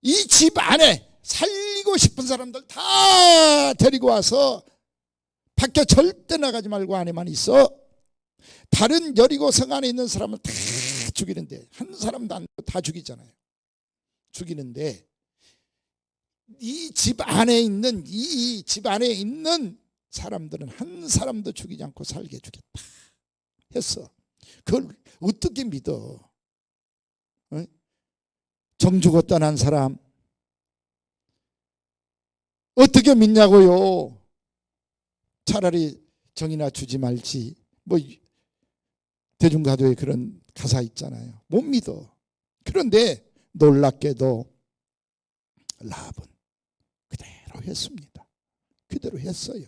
이 집 안에 살리고 싶은 사람들 다 데리고 와서 밖에 절대 나가지 말고 안에만 있어. 다른 여리고 성 안에 있는 사람은 다 죽이는데, 한 사람도 안 다 죽이잖아요. 죽이는데 이 집 안에 있는 이 집 안에 있는 사람들은 한 사람도 죽이지 않고 살게 해주겠다 했어. 그걸 어떻게 믿어? 정 주고 떠난 사람 어떻게 믿냐고요? 차라리 정이나 주지 말지. 뭐 대중가요에 그런 가사 있잖아요. 못 믿어. 그런데 놀랍게도 라합은 그대로 했습니다. 그대로 했어요.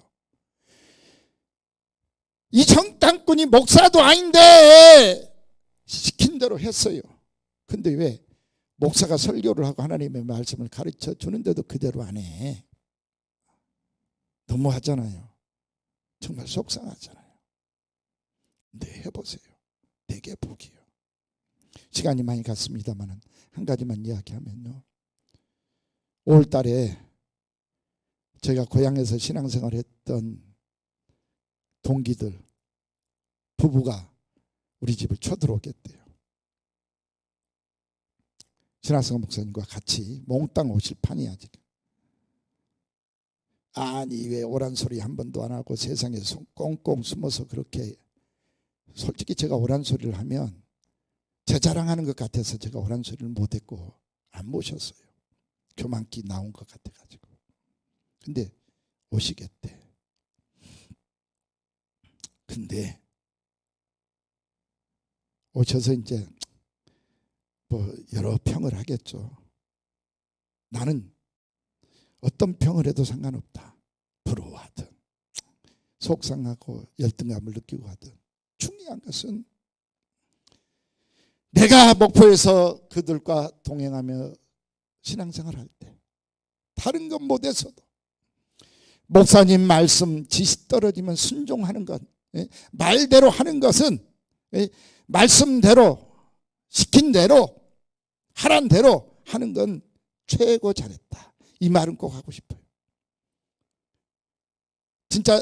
이 정탐꾼이 목사도 아닌데 시킨 대로 했어요. 근데 왜 목사가 설교를 하고 하나님의 말씀을 가르쳐 주는데도 그대로 안 해? 너무하잖아요. 정말 속상하잖아요. 근데 해보세요. 되게 복이에요. 시간이 많이 갔습니다만 한 가지만 이야기하면요. 5월 달에 제가 고향에서 신앙생활 했던 동기들 부부가 우리 집을 쳐들어오겠대요. 신학생 목사님과 같이 몽땅 오실 판이야 지금. 아니 왜 오란 소리 한 번도 안 하고 세상에 꽁꽁 숨어서 그렇게. 솔직히 제가 오란 소리를 하면 제 자랑하는 것 같아서 제가 오란 소리를 못했고 안 모셨어요. 교만기 나온 것 같아가지고. 근데 오시겠대. 근데 오셔서 이제 뭐 여러 평을 하겠죠. 나는 어떤 평을 해도 상관없다. 부러워하든 속상하고 열등감을 느끼고 하든 중요한 것은 내가 목포에서 그들과 동행하며 신앙생활할 때 다른 건 못해서도 목사님 말씀 지시 떨어지면 순종하는 것, 말대로 하는 것은 말씀대로 시킨 대로 하란 대로 하는 건 최고 잘했다. 이 말은 꼭 하고 싶어요. 진짜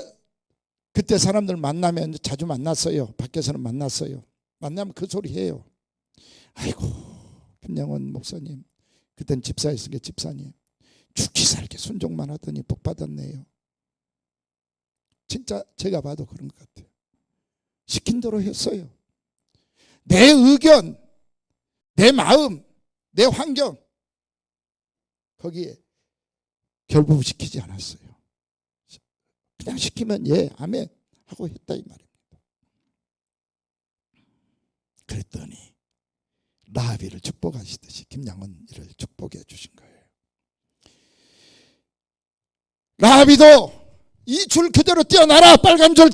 그때 사람들 만나면 자주 만났어요. 밖에서는 만났어요. 만나면 그 소리 해요. 아이고 김영원 목사님 그땐 집사였으니까 집사님 죽기 살기 순종만 하더니 복 받았네요. 진짜 제가 봐도 그런 것 같아요. 시킨 대로 했어요. 내 의견, 내 마음, 내 환경 거기에 결부시키지 않았어요. 그냥 시키면 예, 아멘 하고 했다 이 말입니다. 그랬더니 라합이를 축복하시듯이 김양원이를 축복해 주신 거예요. 라합이도 이 줄 그대로 띄어나라. 빨간 줄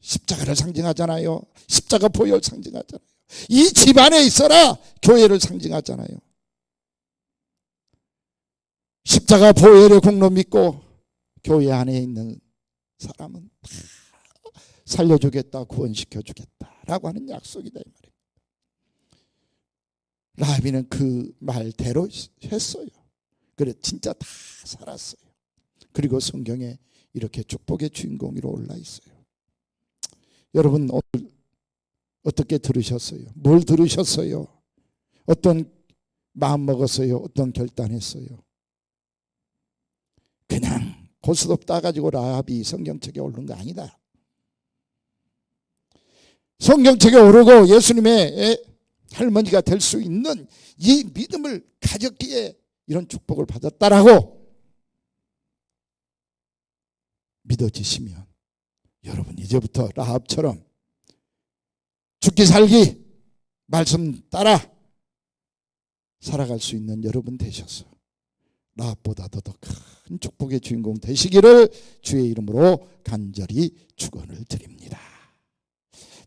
십자가를 상징하잖아요. 십자가 보혈 상징하잖아요. 이 집안에 있어라. 교회를 상징하잖아요. 십자가 보혈의 공로 믿고 교회 안에 있는 사람은 다 살려주겠다, 구원시켜주겠다라고 하는 약속이다 이 말입니다. 라합이는 그 말대로 했어요. 그래 진짜 다 살았어요. 그리고 성경에 이렇게 축복의 주인공으로 올라 있어요. 여러분 오늘 어떻게 들으셨어요? 뭘 들으셨어요? 어떤 마음 먹었어요? 어떤 결단했어요? 그냥 고스톱 따가지고 라합이 성경책에 오른 거 아니다. 성경책에 오르고 예수님의 할머니가 될 수 있는 이 믿음을 가졌기에 이런 축복을 받았다라고 믿어지시면 여러분 이제부터 라합처럼 죽기 살기 말씀 따라 살아갈 수 있는 여러분 되셔서 라합보다도 더 큰 축복의 주인공 되시기를 주의 이름으로 간절히 축원을 드립니다.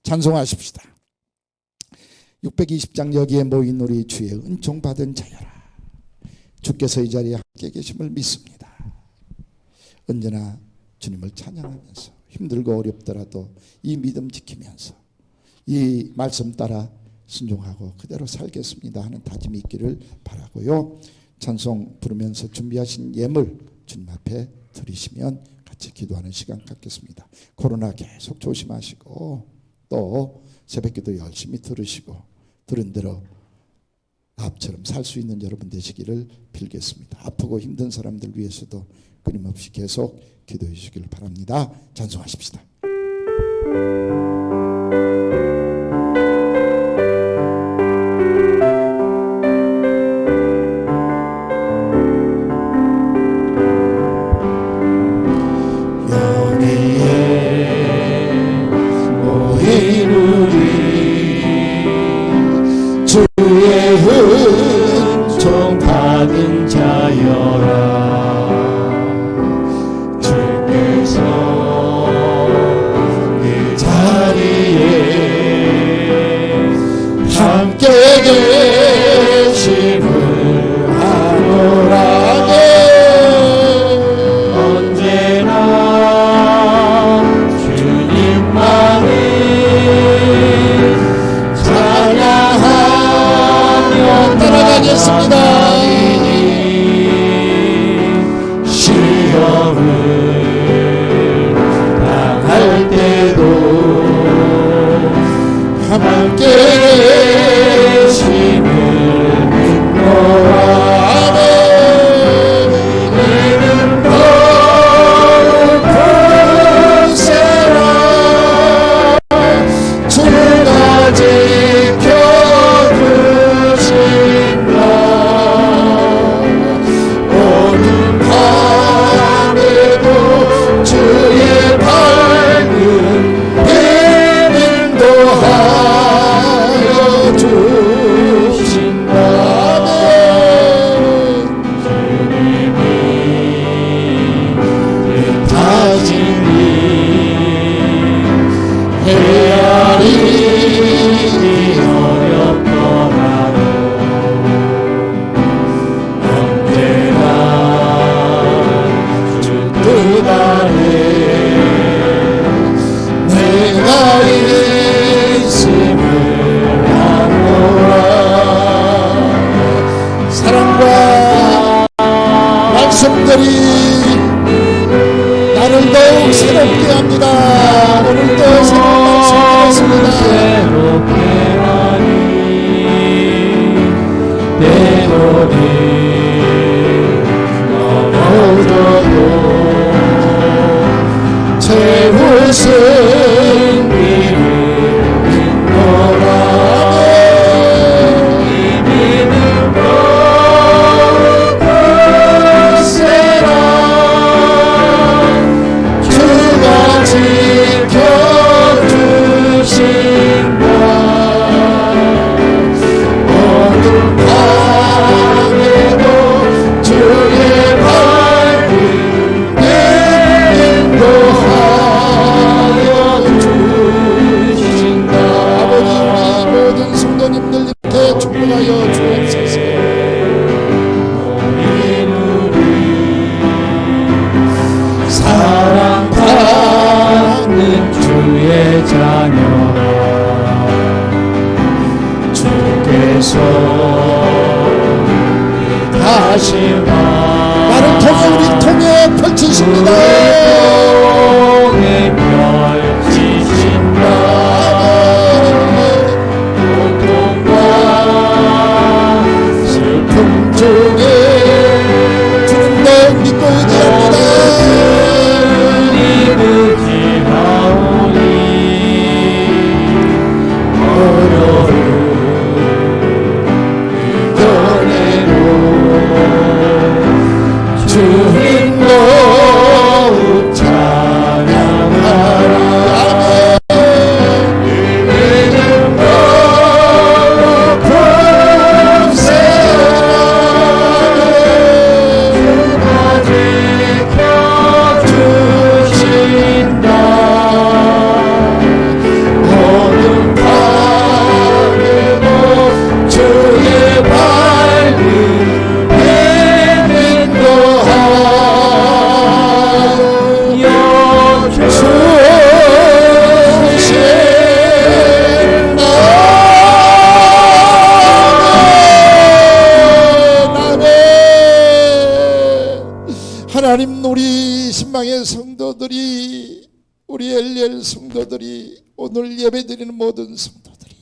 찬송하십시다. 620장 여기에 모인 우리 주의 은총 받은 자여라. 주께서 이 자리에 함께 계심을 믿습니다. 언제나 주님을 찬양하면서 힘들고 어렵더라도 이 믿음 지키면서 이 말씀 따라 순종하고 그대로 살겠습니다 하는 다짐이 있기를 바라고요. 찬송 부르면서 준비하신 예물 주님 앞에 드리시면 같이 기도하는 시간 갖겠습니다. 코로나 계속 조심하시고 또 새벽기도 열심히 들으시고 들은 대로 라합처럼 살 수 있는 여러분 되시기를 빌겠습니다. 아프고 힘든 사람들 위해서도 끊임없이 계속 기도해 주시기를 바랍니다. 찬송하십시다. 주의 은총 받은 자여라. 주께서 이 자리에 함께 계심을 하노라. 언제나 주님만을 따라가겠습니다. 시험을 당할 때도 함께 계심을 믿노라. 이는 보세라. 주가 지켜주신다. 어둠 밤에도 주의 밝은 빛 인도하여 주신다. 주님이 뜻하시니 헤아리기 어렵더라도 언제나 주 뜻 아래 내가 있음을 아노라. 사랑과 말씀들이 나를 더욱 새롭게 합니다. 오늘도 새로운 말씀 드렸습니다. 때로는 넘어져도 채울 승리를 믿노라. 이 믿음으로 굳세라. 주가 지켜주신다. 어둠 밤에도 주의 밝은 빛 인도하여 주신다. 아버지 우리 모든 성도님들 이렇게 축복하여 주옵소서. 사랑받는 주의 자녀라. 주께서 다시마 나를 통해 우리 통해 펼치십니다. 통해 펼치신다. 고통과 슬픔 중에 주님 너 믿고 의지합니다. 신방의 성도들이, 우리 엘리엘 성도들이, 오늘 예배드리는 모든 성도들이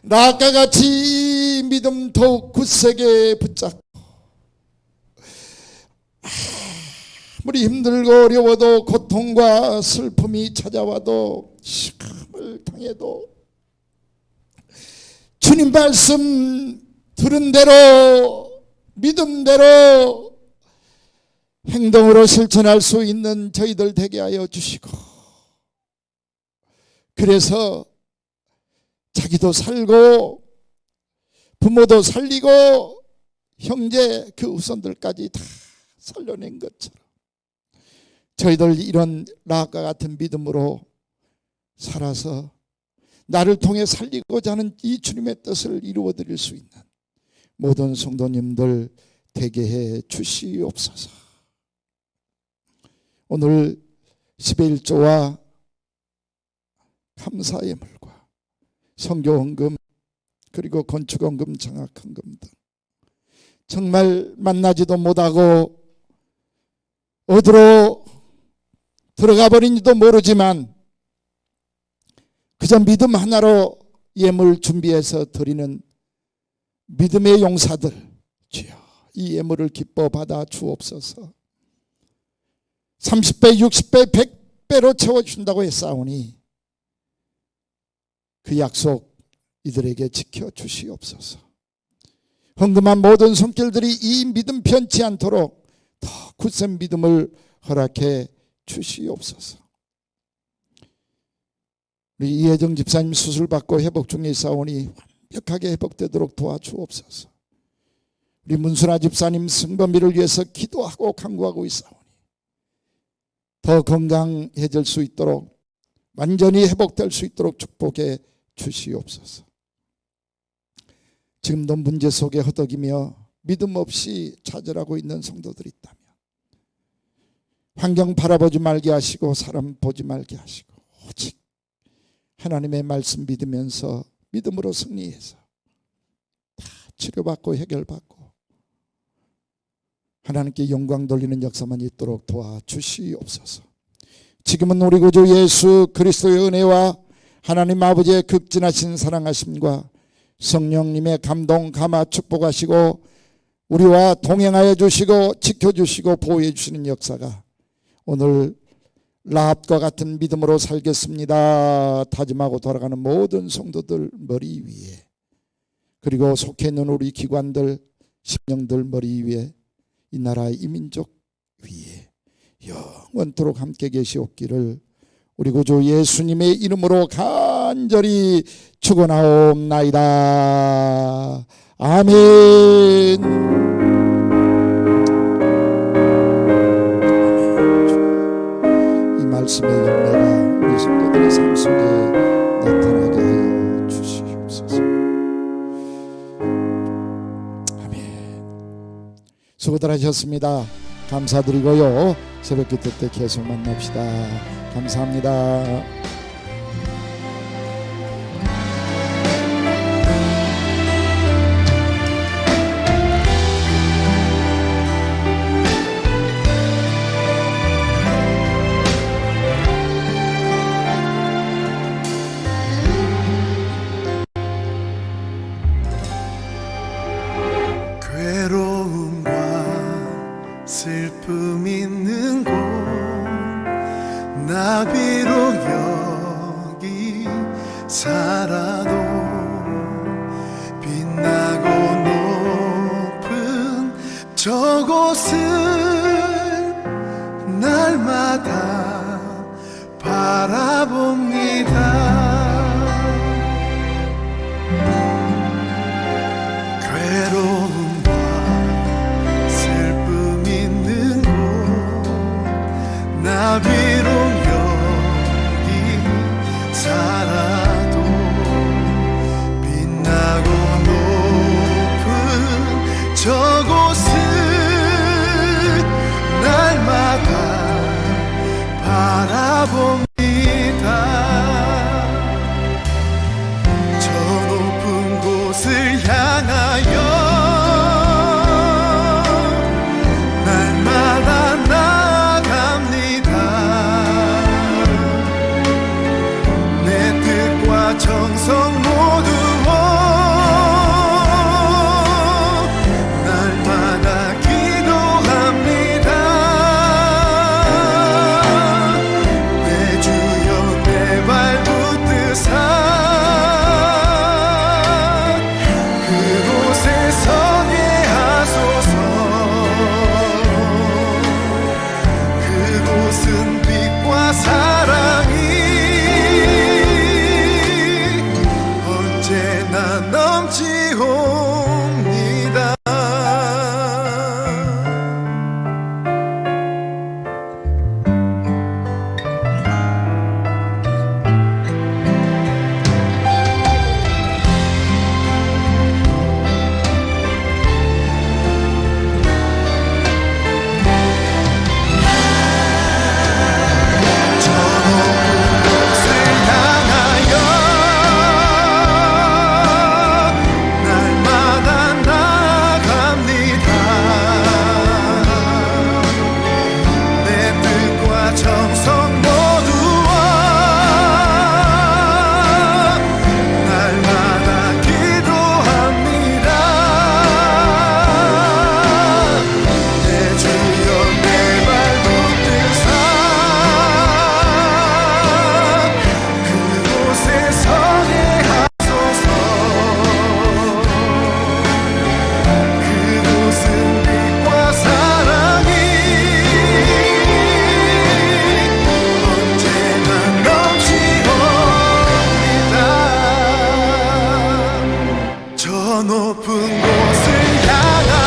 나아까 같이 믿음 더욱 굳세게 붙잡고 아무리 힘들고 어려워도 고통과 슬픔이 찾아와도 시험을 당해도 주님 말씀 들은 대로 믿음대로 행동으로 실천할 수 있는 저희들 되게 하여 주시고, 그래서 자기도 살고 부모도 살리고 형제 그 후손들까지 다 살려낸 것처럼 저희들 이런 라합과 같은 믿음으로 살아서 나를 통해 살리고자 하는 이 주님의 뜻을 이루어 드릴 수 있는 모든 성도님들 되게 해 주시옵소서. 오늘 11조와 감사의 물과 선교헌금 그리고 건축헌금 장학헌금 등 정말 만나지도 못하고 어디로 들어가 버린지도 모르지만 그저 믿음 하나로 예물 준비해서 드리는 믿음의 용사들, 주여 이 예물을 기뻐 받아 주옵소서. 30배, 60배, 100배로 채워준다고 했사오니 그 약속 이들에게 지켜주시옵소서. 헌금한 모든 손길들이 이 믿음 변치 않도록 더 굳센 믿음을 허락해 주시옵소서. 우리 이혜정 집사님 수술받고 회복 중에 있사오니 완벽하게 회복되도록 도와주옵소서. 우리 문순아 집사님 승범이를 위해서 기도하고 간구하고 있사오니 더 건강해질 수 있도록 완전히 회복될 수 있도록 축복해 주시옵소서. 지금도 문제 속에 허덕이며 믿음 없이 좌절하고 있는 성도들이 있다면 환경 바라보지 말게 하시고 사람 보지 말게 하시고 오직 하나님의 말씀 믿으면서 믿음으로 승리해서 다 치료받고 해결받고 하나님께 영광 돌리는 역사만 있도록 도와주시옵소서. 지금은 우리 구주 예수 그리스도의 은혜와 하나님 아버지의 극진하신 사랑하심과 성령님의 감동 감화 축복하시고 우리와 동행하여 주시고 지켜주시고 보호해 주시는 역사가 오늘 라합과 같은 믿음으로 살겠습니다 다짐하고 돌아가는 모든 성도들 머리 위에, 그리고 속해 있는 우리 기관들 심령들 머리 위에, 이 나라의 이민족 위에 영원토록 함께 계시옵기를 우리 구주 예수님의 이름으로 간절히 축원하옵나이다. 아멘. 이 말씀의 영매가 우리 성도들의 삶 속에 나타나게 하여 주시옵소서. 아멘. 수고들 하셨습니다. 감사드리고요. 새벽 기도 때 계속 만납시다. 감사합니다. 괴로움과 슬픔 있는 곳 나비로 여기 살아도 빛나고 높은 저곳은 날마다 바라봅니다. 괴로움과 슬픔 있는 곳 나비로 여기 살아도 빛나고 높은 저곳은 날마다 바라봅니다. 곳을 향하여